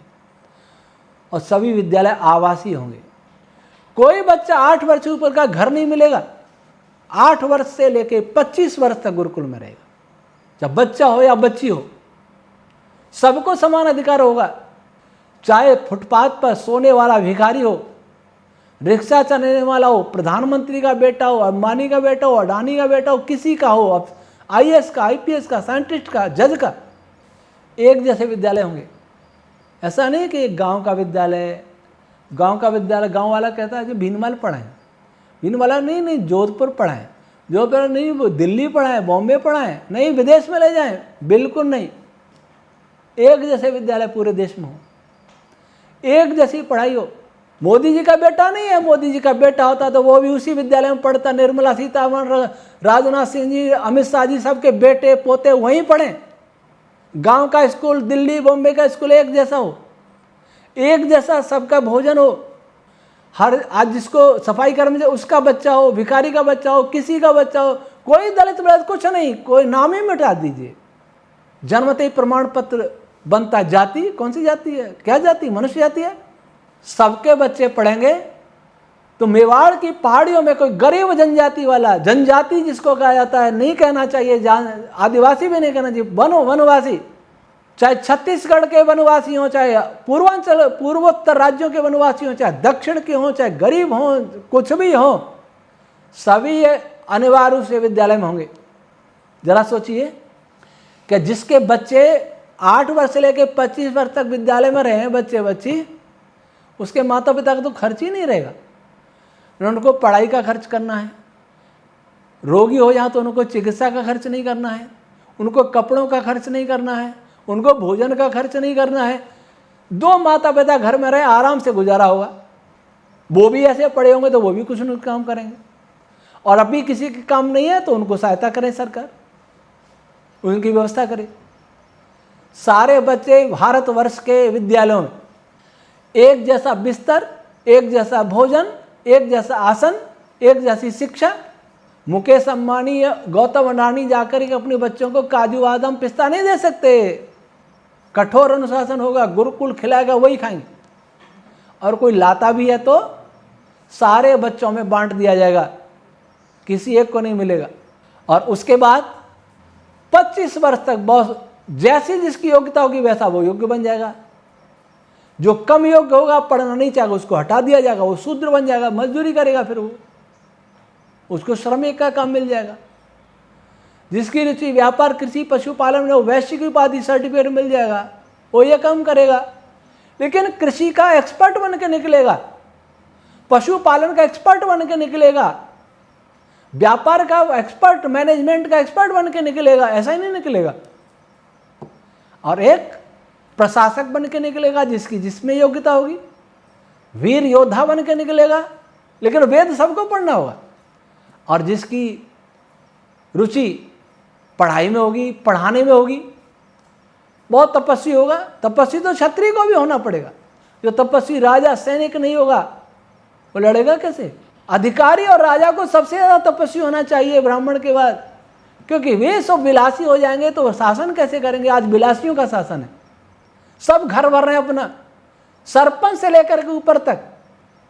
और सभी विद्यालय आवासीय होंगे। कोई बच्चा 8 वर्ष से ऊपर का घर नहीं मिलेगा, 8 वर्ष से लेके 25 वर्ष तक गुरुकुल में रहेगा। जब बच्चा हो या बच्ची हो, सबको समान अधिकार होगा, चाहे फुटपाथ पर सोने वाला भिखारी हो, रिक्शा चलाने वाला हो, प्रधानमंत्री का बेटा हो, अंबानी का बेटा हो, अडानी का बेटा हो, किसी का हो, अब IAS का, IPS का, साइंटिस्ट का, जज का, एक जैसे विद्यालय होंगे। ऐसा नहीं कि गांव का विद्यालय गांव वाला कहता है कि भीनमाल पढ़ाएं, भीनमाला नहीं, जोधपुर पढ़ाएं, जोधपुर नहीं, वो दिल्ली पढ़ाएं, बॉम्बे पढ़ाएं, नहीं विदेश में ले जाएं, बिल्कुल नहीं। एक जैसे विद्यालय पूरे देश में हो, एक जैसी पढ़ाई हो। मोदी जी का बेटा नहीं है, मोदी जी का बेटा होता तो वो भी उसी विद्यालय में पढ़ता, निर्मला सीतारमण, राजनाथ सिंह जी, अमित शाह जी, सबके बेटे पोते वहीं पढ़ें। गांव का स्कूल, दिल्ली बॉम्बे का स्कूल एक जैसा हो, एक जैसा सबका भोजन हो। हर आज जिसको सफाई कर्मचारी उसका बच्चा हो, भिखारी का बच्चा हो, किसी का बच्चा हो, कोई दलित वलित कुछ नहीं, कोई नाम ही मिटा दीजिए। जन्मते ही प्रमाण पत्र बनता, जाति कौन सी जाति है? क्या जाति? मनुष्य जाति है। सबके बच्चे पढ़ेंगे तो मेवाड़ की पहाड़ियों में कोई गरीब जनजाति वाला, जनजाति जिसको कहा जाता है, नहीं कहना चाहिए, आदिवासी भी नहीं कहना चाहिए, वनवासी, चाहे छत्तीसगढ़ के वनवासी हों, चाहे पूर्वोत्तर राज्यों के वनवासी हों, चाहे दक्षिण के हों, चाहे गरीब हों, कुछ भी हों, सभी अनिवार्य रूप से विद्यालय में होंगे। जरा सोचिए कि जिसके बच्चे 8 वर्ष से लेकर 25 वर्ष तक विद्यालय में रहे बच्चे बच्ची, उसके माता पिता का तो खर्च ही नहीं रहेगा। उनको पढ़ाई का खर्च करना है, रोगी हो जाए तो उनको चिकित्सा का खर्च नहीं करना है, उनको कपड़ों का खर्च नहीं करना है, उनको भोजन का खर्च नहीं करना है। 2 माता पिता घर में रहे, आराम से गुजारा होगा। वो भी ऐसे पढ़े होंगे तो वो भी कुछ न कुछ काम करेंगे, और अभी किसी के काम नहीं है तो उनको सहायता करे सरकार, उनकी व्यवस्था करे। सारे बच्चे भारतवर्ष के विद्यालयों में एक जैसा बिस्तर, एक जैसा भोजन, एक जैसा आसन, एक जैसी शिक्षा। मुकेश अंबानी या गौतम अडानी जाकर के अपने बच्चों को काजू बादाम पिस्ता नहीं दे सकते। कठोर अनुशासन होगा, गुरुकुल खिलाएगा वही खाएंगे, और कोई लाता भी है तो सारे बच्चों में बांट दिया जाएगा, किसी एक को नहीं मिलेगा। और उसके बाद 25 वर्ष तक बहुत जैसी जिसकी योग्यता होगी वैसा वो योग्य बन जाएगा। जो कम योग्य होगा, पढ़ना नहीं चाहेगा, उसको हटा दिया जाएगा, वो शूद्र बन जाएगा, मजदूरी करेगा, फिर वो उसको श्रमिक का काम मिल जाएगा। जिसकी रुचि व्यापार, कृषि, पशुपालन में, वो वैश्विक उपाधि सर्टिफिकेट मिल जाएगा, वो ये काम करेगा। लेकिन कृषि का एक्सपर्ट बन के निकलेगा, पशुपालन का एक्सपर्ट बन के निकलेगा, व्यापार का एक्सपर्ट, मैनेजमेंट का एक्सपर्ट बन के निकलेगा, ऐसा ही नहीं निकलेगा। और एक प्रशासक बन के निकलेगा जिसकी जिसमें योग्यता होगी, वीर योद्धा बन के निकलेगा, लेकिन वेद सबको पढ़ना होगा। और जिसकी रुचि पढ़ाई में होगी, पढ़ाने में होगी, बहुत तपस्वी होगा। तपस्वी तो क्षत्रिय को भी होना पड़ेगा। जो तपस्वी राजा सैनिक नहीं होगा वो लड़ेगा कैसे? अधिकारी और राजा को सबसे ज़्यादा तपस्वी होना चाहिए ब्राह्मण के बाद, क्योंकि वे सब विलासी हो जाएंगे तो शासन कैसे करेंगे? आज विलासियों का शासन है, सब घर भर रहे हैं अपना, सरपंच से लेकर के ऊपर तक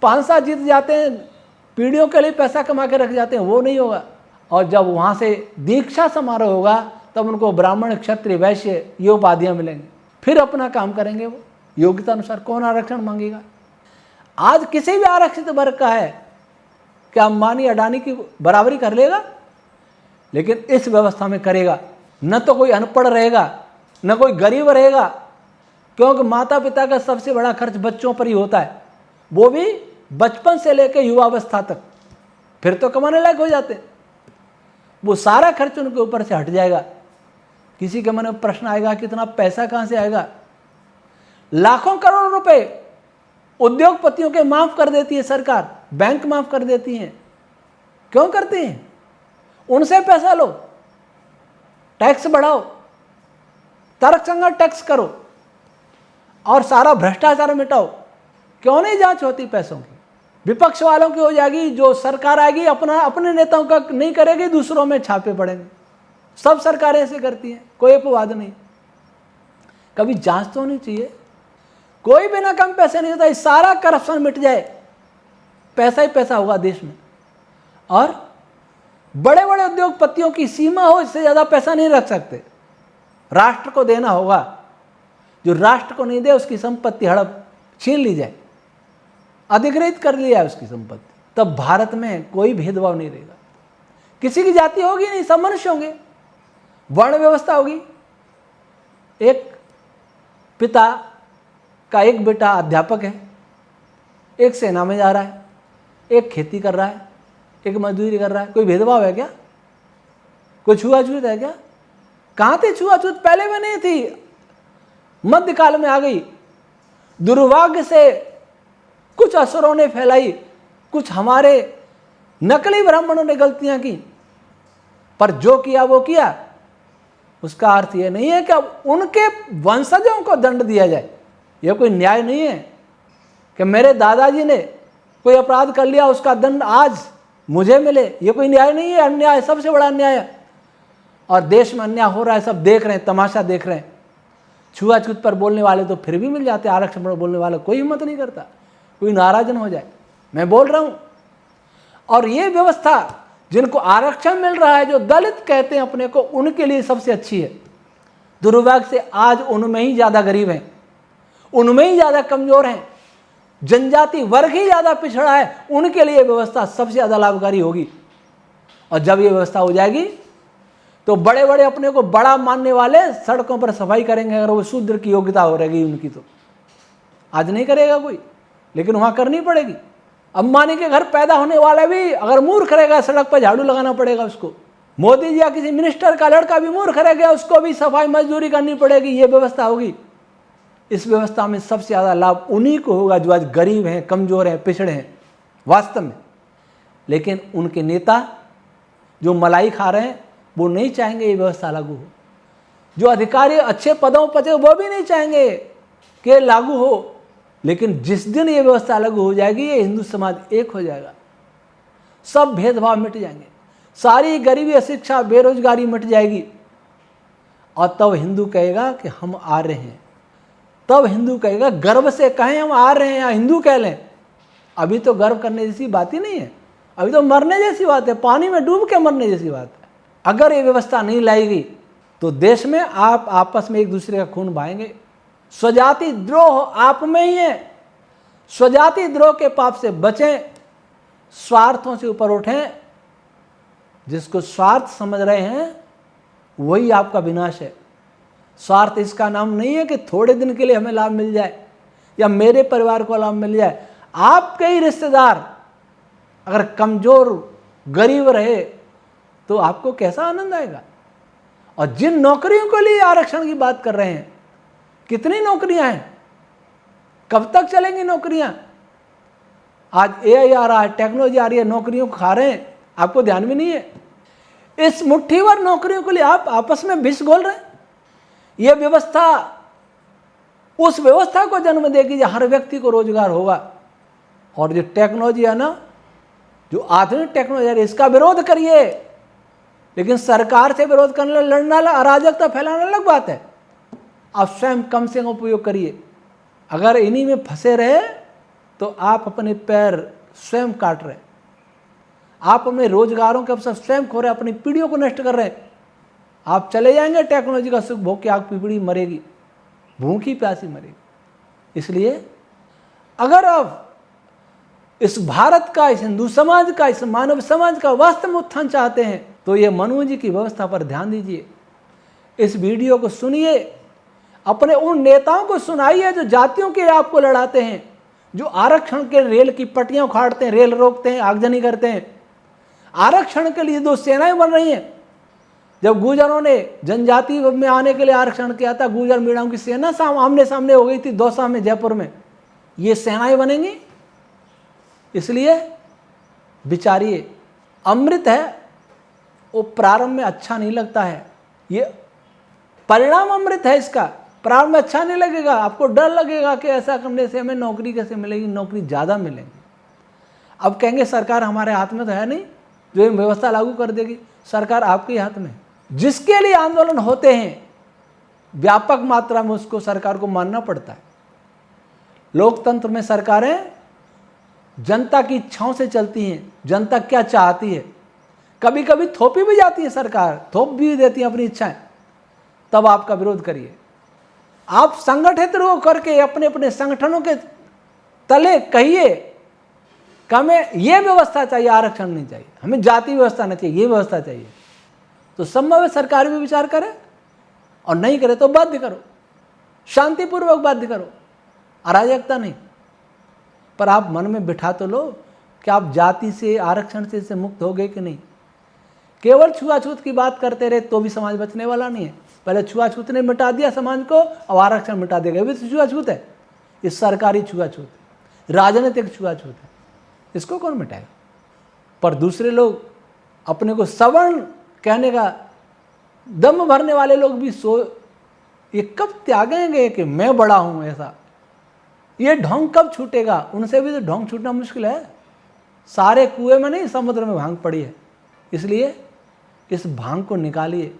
5 साल जीत जाते हैं, पीढ़ियों के लिए पैसा कमा के रख जाते हैं, वो नहीं होगा। और जब वहाँ से दीक्षा समारोह होगा तब उनको ब्राह्मण, क्षत्रिय, वैश्य ये उपाधियां मिलेंगी, फिर अपना काम करेंगे वो योग्यता अनुसार। कौन आरक्षण मांगेगा? आज किसी भी आरक्षित वर्ग का है, क्या अंबानी अडानी की बराबरी कर लेगा? लेकिन इस व्यवस्था में करेगा। न तो कोई अनपढ़ रहेगा, न कोई गरीब रहेगा, क्योंकि माता पिता का सबसे बड़ा खर्च बच्चों पर ही होता है, वो भी बचपन से लेकर युवावस्था तक। फिर तो कमाने लायक हो जाते हैं, वो सारा खर्च उनके ऊपर से हट जाएगा। किसी के मन में प्रश्न आएगा कितना पैसा कहाँ से आएगा? लाखों करोड़ रुपए उद्योगपतियों के माफ कर देती है सरकार, बैंक माफ कर देती हैं। क्यों करती हैं? उनसे पैसा लो, टैक्स बढ़ाओ, तर्कसंगत टैक्स करो और सारा भ्रष्टाचार मिटाओ। क्यों नहीं जांच होती पैसों की? विपक्ष वालों की हो जाएगी, जो सरकार आएगी अपने नेताओं का नहीं करेगी, दूसरों में छापे पड़ेंगे। सब सरकारें ऐसे करती हैं, कोई अपवाद नहीं। कभी जांच तो होनी चाहिए। कोई बिना कम पैसे नहीं होता, इस सारा करप्शन मिट जाए, पैसा ही पैसा होगा देश में। और बड़े बड़े उद्योगपतियों की सीमा हो, इससे ज्यादा पैसा नहीं रख सकते। राष्ट्र को देना होगा, जो राष्ट्र को नहीं दे उसकी संपत्ति हड़प छीन ली जाए, अधिग्रहित कर लिया उसकी संपत्ति। तब भारत में कोई भेदभाव नहीं रहेगा, किसी की जाति होगी नहीं, सब मनुष्य होंगे। वर्ण व्यवस्था होगी। एक पिता का एक बेटा अध्यापक है, एक सेना में जा रहा है, एक खेती कर रहा है, एक मजदूरी कर रहा है। कोई भेदभाव है क्या? कोई छुआछूत है क्या? कहाँ थी छुआछूत? पहले में नहीं थी, मध्यकाल में आ गई। दुर्भाग्य से कुछ असुरों ने फैलाई, कुछ हमारे नकली ब्राह्मणों ने गलतियां की, पर जो किया वो किया। उसका अर्थ यह नहीं है कि अब उनके वंशजों को दंड दिया जाए। यह कोई न्याय नहीं है कि मेरे दादाजी ने कोई अपराध कर लिया, उसका दंड आज मुझे मिले। यह कोई न्याय नहीं है, अन्याय, सबसे बड़ा अन्याय है। और देश में अन्याय हो रहा है, सब देख रहे हैं, तमाशा देख रहे हैं। छुआछूत पर बोलने वाले तो फिर भी मिल जाते, आरक्षण पर बोलने वाले कोई हिम्मत नहीं करता, कोई नाराज न हो जाए। मैं बोल रहा हूं। और ये व्यवस्था जिनको आरक्षण मिल रहा है, जो दलित कहते हैं अपने को, उनके लिए सबसे अच्छी है। दुर्भाग्य से आज उनमें ही ज्यादा गरीब हैं, उनमें ही ज्यादा कमजोर हैं, जनजाति वर्ग ही ज्यादा पिछड़ा है, उनके लिए व्यवस्था सबसे ज्यादा लाभकारी होगी। और जब ये व्यवस्था हो जाएगी तो बड़े बड़े अपने को बड़ा मानने वाले सड़कों पर सफाई करेंगे, अगर वो शूद्र की योग्यता हो रहेगी उनकी। तो आज नहीं करेगा कोई, लेकिन वहां करनी पड़ेगी। अंबानी के घर पैदा होने वाला भी अगर मूर्ख रहेगा, सड़क पर झाड़ू लगाना पड़ेगा उसको। मोदी जी या किसी मिनिस्टर का लड़का भी मूर्ख रहेगा, उसको भी सफाई मजदूरी करनी पड़ेगी। ये व्यवस्था होगी। इस व्यवस्था में सबसे ज्यादा लाभ उन्हीं को होगा जो आज गरीब हैं, कमजोर हैं, पिछड़े हैं वास्तव में। लेकिन उनके नेता जो मलाई खा रहे हैं, वो नहीं चाहेंगे ये व्यवस्था लागू हो। जो अधिकारी अच्छे पदों पर वो भी नहीं चाहेंगे कि लागू हो। लेकिन जिस दिन ये व्यवस्था लागू हो जाएगी, ये हिंदू समाज एक हो जाएगा, सब भेदभाव मिट जाएंगे, सारी गरीबी, अशिक्षा, बेरोजगारी मिट जाएगी। और तब हिंदू कहेगा कि हम आ रहे हैं। तब हिंदू कहेगा, गर्व से कहें हम आ रहे हैं, या हिंदू कह लें। अभी तो गर्व करने जैसी बात ही नहीं है, अभी तो मरने जैसी बात है, पानी में डूब के मरने जैसी बात है। अगर ये व्यवस्था नहीं लाएगी तो देश में आप आपस में एक दूसरे का खून बहाएंगे। स्वजाति द्रोह आप में ही है। स्वजाति द्रोह के पाप से बचें, स्वार्थों से ऊपर उठें। जिसको स्वार्थ समझ रहे हैं वही आपका विनाश है। स्वार्थ इसका नाम नहीं है कि थोड़े दिन के लिए हमें लाभ मिल जाए या मेरे परिवार को लाभ मिल जाए। आपके ही रिश्तेदार अगर कमजोर, गरीब रहे तो आपको कैसा आनंद आएगा। और जिन नौकरियों के लिए आरक्षण की बात कर रहे हैं, कितनी नौकरियां हैं, कब तक चलेंगी नौकरियां? आज एआई आ रहा है, टेक्नोलॉजी आ रही है, नौकरियों को खा रहे हैं, आपको ध्यान भी नहीं है। इस मुट्ठी भर नौकरियों के लिए आप आपस में विष घोल रहे हैं। यह व्यवस्था उस व्यवस्था को जन्म देगी जहां हर व्यक्ति को रोजगार होगा। और जो टेक्नोलॉजी है ना, जो आधुनिक टेक्नोलॉजी है, इसका विरोध करिए, लेकिन सरकार से विरोध करना, लड़ना, अराजकता फैलाना अलग बात है। आप स्वयं कम से कम उपयोग करिए। अगर इन्हीं में फंसे रहे तो आप अपने पैर स्वयं काट रहे, आप अपने रोजगारों के अवसर स्वयं खो रहे, अपनी पीढ़ियों को नष्ट कर रहे हैं। आप चले जाएंगे टेक्नोलॉजी का सुख भोग के, आग पीपड़ी मरेगी, भूखी प्यासी मरेगी। इसलिए अगर आप इस भारत का, इस हिंदू समाज का, इस मानव समाज का वास्तव में उत्थान चाहते हैं तो ये मनु जी की व्यवस्था पर ध्यान दीजिए। इस वीडियो को सुनिए, अपने उन नेताओं को सुनाइए जो जातियों के आपको लड़ाते हैं, जो आरक्षण के रेल की पटरियां उखाड़ते हैं, रेल रोकते हैं, आगजनी करते हैं। आरक्षण के लिए दो सेनाएं बन रही हैं। जब गुर्जरों ने जनजाति में आने के लिए आरक्षण किया था, गुर्जर मीणाओं की सेना आमने सामने हो गई थी दौसा में, जयपुर में। ये सेनाएं बनेंगी। इसलिए विचारिए, अमृत है वो प्रारंभ में अच्छा नहीं लगता है, ये परिणाम अमृत है इसका। प्रारंभ में अच्छा नहीं लगेगा, आपको डर लगेगा कि ऐसा करने से हमें नौकरी कैसे मिलेगी, नौकरी ज़्यादा मिलेगी। अब कहेंगे सरकार हमारे हाथ में तो है नहीं जो ये व्यवस्था लागू कर देगी। सरकार आपके हाथ में। जिसके लिए आंदोलन होते हैं व्यापक मात्रा में उसको सरकार को मानना पड़ता है। लोकतंत्र में सरकारें जनता की इच्छाओं से चलती हैं, जनता क्या चाहती है। कभी कभी थोपी भी जाती है सरकार, थोप भी देती है अपनी इच्छाएं, तब आपका विरोध करिए। आप संगठित हो करके अपने अपने संगठनों के तले कहिए कि हमें ये व्यवस्था चाहिए, आरक्षण नहीं चाहिए, हमें जाति व्यवस्था नहीं चाहिए, ये व्यवस्था चाहिए। तो संभव है सरकार भी विचार करे, और नहीं करे तो बाध्य करो, शांतिपूर्वक बाध्य करो, अराजकता नहीं। पर आप मन में बिठा तो लो कि आप जाति से, आरक्षण से मुक्त हो गए कि नहीं। केवल छुआछूत की बात करते रहे तो भी समाज बचने वाला नहीं है। पहले छुआछूत ने मिटा दिया समाज को, अब आरक्षण मिटा देगा, ये भी तो छुआछूत है। ये सरकारी छुआछूत है, राजनीतिक छुआछूत है, इसको कौन मिटाएगा। पर दूसरे लोग अपने को सवर्ण कहने का दम भरने वाले लोग भी ये कब त्यागेंगे कि मैं बड़ा हूं, ऐसा ये ढोंग कब छूटेगा। उनसे भी तो ढोंग छूटना मुश्किल है। सारे कुएं में नहीं, समुद्र में भांग पड़ी है। इसलिए इस भांग को निकालिए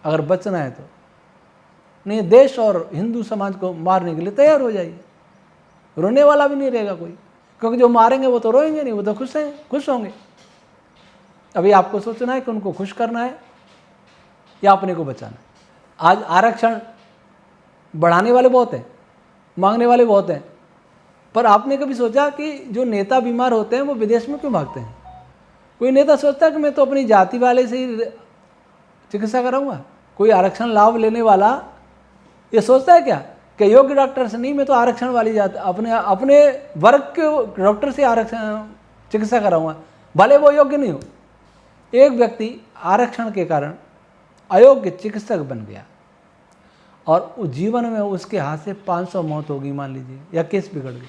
अगर बचना है तो, नहीं देश और हिंदू समाज को मारने के लिए तैयार हो जाइए। रोने वाला भी नहीं रहेगा कोई, क्योंकि जो मारेंगे वो तो रोएंगे नहीं, वो तो खुश होंगे। अभी आपको सोचना है कि उनको खुश करना है या अपने को बचाना है। आज आरक्षण बढ़ाने वाले बहुत हैं, मांगने वाले बहुत हैं, पर आपने कभी सोचा कि जो नेता बीमार होते हैं वो विदेश में क्यों भागते हैं। कोई नेता सोचता है कि मैं तो अपनी जाति वाले से ही चिकित्सा कराऊंगा। कोई आरक्षण लाभ लेने वाला ये सोचता है क्या कि योग्य डॉक्टर से नहीं, मैं तो आरक्षण वाली जाति अपने वर्ग के डॉक्टर से आरक्षण चिकित्सा कराऊंगा, भले वो योग्य नहीं हो। एक व्यक्ति आरक्षण के कारण अयोग्य चिकित्सक बन गया और उस जीवन में उसके हाथ से 500 मौत होगी मान लीजिए, या केस बिगड़ गई।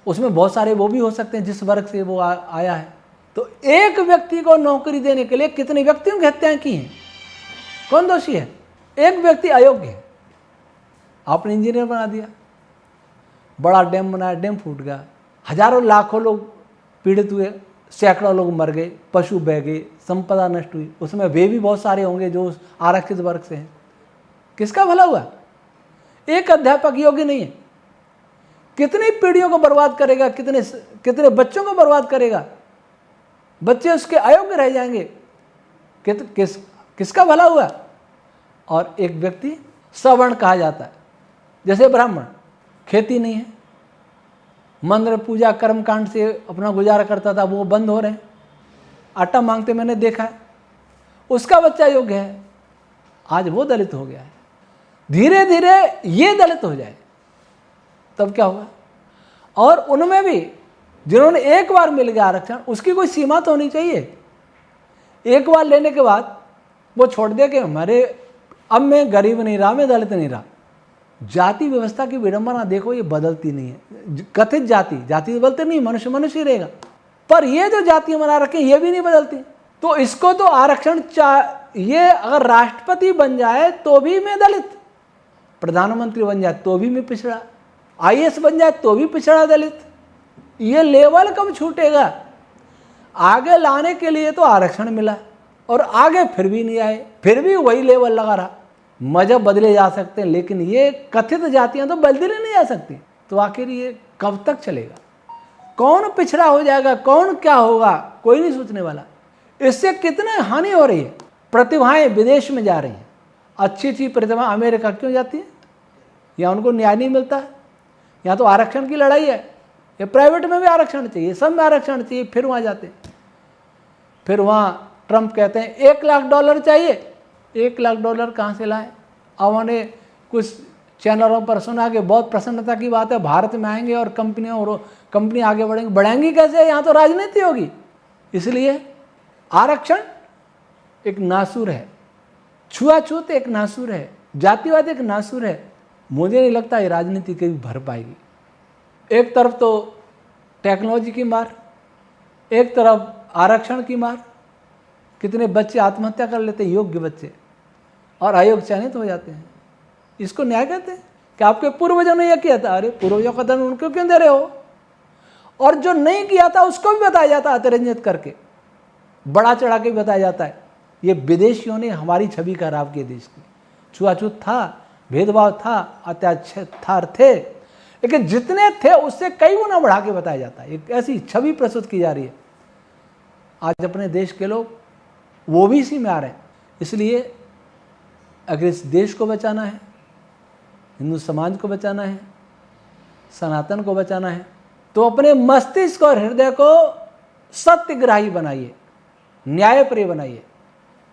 उसमें बहुत सारे वो भी हो सकते हैं जिस वर्ग से वो आया है। तो एक व्यक्ति को नौकरी देने के लिए कितने व्यक्तियों की हत्याएं की हैं, कौन दोषी है। एक व्यक्ति अयोग्य है, आपने इंजीनियर बना दिया, बड़ा डैम बनाया, डैम फूट गया, हजारों लाखों लोग पीड़ित हुए, सैकड़ों लोग मर गए, पशु बह गए, संपदा नष्ट हुई। उसमें वे भी बहुत सारे होंगे जो आरक्षित वर्ग से हैं। किसका भला हुआ। एक अध्यापक योग्य नहीं है, कितनी पीढ़ियों को बर्बाद करेगा, कितने बच्चों को बर्बाद करेगा, बच्चे उसके अयोग्य रह जाएंगे। किसका भला हुआ। और एक व्यक्ति सवर्ण कहा जाता है, जैसे ब्राह्मण, खेती नहीं है, मंदिर पूजा कर्मकांड से अपना गुजारा करता था, वो बंद हो रहे हैं, आटा मांगते मैंने देखा है, उसका बच्चा योग्य है, आज वो दलित हो गया है। धीरे धीरे ये दलित हो जाए तब क्या होगा। और उनमें भी जिन्होंने एक बार मिल गया आरक्षण, उसकी कोई सीमा तो होनी चाहिए। एक बार लेने के बाद वो छोड़ दे कि हमारे अब मैं गरीब नहीं रहा, मैं दलित नहीं रहा। जाति व्यवस्था की विडंबना देखो, ये बदलती नहीं है। कथित जाति तो बदलते नहीं, मनुष्य मनुष्य ही रहेगा, पर ये जो जातियां बना रखे ये भी नहीं बदलती। तो इसको तो आरक्षण ये अगर राष्ट्रपति बन जाए तो भी मैं दलित, प्रधानमंत्री बन जाए तो भी मैं पिछड़ा, IAS बन जाए तो भी पिछड़ा दलित। ये लेवल कब छूटेगा। आगे लाने के लिए तो आरक्षण मिला और आगे फिर भी नहीं आए, फिर भी वही लेवल लगा रहा। मजहब बदले जा सकते हैं लेकिन ये कथित जातियां तो बदली नहीं जा सकती। तो आखिर ये कब तक चलेगा। कौन पिछड़ा हो जाएगा, कौन क्या होगा, कोई नहीं सोचने वाला। इससे कितने हानि हो रही है। प्रतिभाएं विदेश में जा रही हैं, अच्छी अच्छी प्रतिभा अमेरिका क्यों जाती है? यहाँ उनको न्याय नहीं मिलता है। यहाँ तो आरक्षण की लड़ाई है, ये प्राइवेट में भी आरक्षण चाहिए, सब में आरक्षण चाहिए, फिर वहाँ जाते हैं। फिर वहाँ ट्रंप कहते हैं $1 लाख चाहिए। $1 लाख कहाँ से लाएं? अब उन्होंने कुछ चैनलों पर सुना कि बहुत प्रसन्नता की बात है, भारत में आएंगे और कंपनी आगे बढ़ेंगी कैसे? यहाँ तो राजनीति होगी। इसलिए आरक्षण एक नासूर है, छुआछूत एक नासूर है, जातिवाद एक नासूर है। मुझे नहीं लगता ये राजनीति कभी भर पाएगी। एक तरफ तो टेक्नोलॉजी की मार, एक तरफ आरक्षण की मार। कितने बच्चे आत्महत्या कर लेते हैं, योग्य बच्चे, और अयोग्य चयनित हो जाते हैं। इसको न्याय कहते हैं? कि आपके पूर्वजों ने यह किया था, अरे पूर्वजों का धन उनको क्यों दे रहे हो? और जो नहीं किया था उसको भी बताया जाता है, अतिरंजित करके बड़ा चढ़ा के बताया जाता है। ये विदेशियों ने हमारी छवि खराब की देश की। छुआछूत था, भेदभाव था, अत्याचार थे, लेकिन जितने थे उससे कई गुना बढ़ा के बताया जाता है। एक ऐसी छवि प्रस्तुत की जा रही है। आज अपने देश के लोग वो भी इसी में आ रहे हैं। इसलिए अगर इस देश को बचाना है, हिंदू समाज को बचाना है, सनातन को बचाना है, तो अपने मस्तिष्क और हृदय को सत्यग्राही बनाइए, न्यायप्रिय बनाइए।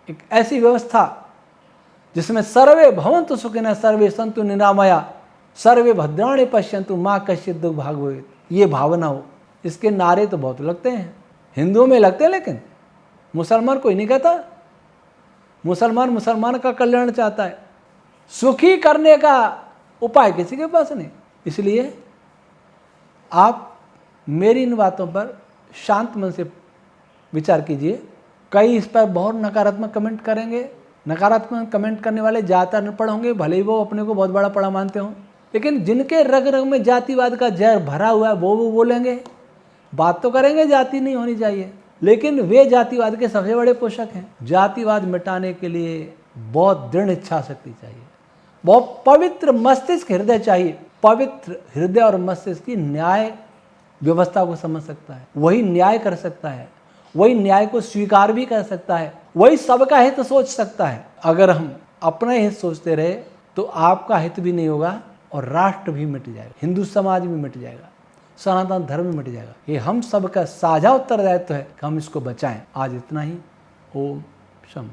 एक ऐसी व्यवस्था जिसमें सर्वे भवन्तु सुखिनः, सर्वे सन्तु निरामया, सर्वे भद्राणि पश्यन्तु माँ कश्चित् दुःख भाग् भवेत्, ये भावना हो। इसके नारे तो बहुत लगते हैं, हिंदुओं में लगते हैं, लेकिन मुसलमान कोई नहीं कहता। मुसलमान का कल्याण चाहता है, सुखी करने का उपाय किसी के पास नहीं। इसलिए आप मेरी इन बातों पर शांत मन से विचार कीजिए। कई इस पर बहुत नकारात्मक कमेंट करेंगे। नकारात्मक कमेंट करने वाले ज़्यादातर अनपढ़ होंगे, भले ही वो अपने को बहुत बड़ा पढ़ा मानते हों, लेकिन जिनके रग रग में जातिवाद का जहर भरा हुआ है वो बोलेंगे, बात तो करेंगे जाति नहीं होनी चाहिए, लेकिन वे जातिवाद के सबसे बड़े पोषक हैं। जातिवाद मिटाने के लिए बहुत दृढ़ इच्छा शक्ति चाहिए, बहुत पवित्र मस्तिष्क हृदय चाहिए। पवित्र हृदय और मस्तिष्क की न्याय व्यवस्था को समझ सकता है, वही न्याय कर सकता है, वही न्याय को स्वीकार भी कर सकता है, वही सबका हित सोच सकता है। अगर हम अपना हित सोचते रहे तो आपका हित भी नहीं होगा और राष्ट्र भी मिट जाएगा, हिंदू समाज भी मिट जाएगा, सनातन धर्म भी मिट जाएगा। ये हम सबका साझा उत्तरदायित्व है कि हम इसको बचाएं। आज इतना ही। ओम शम।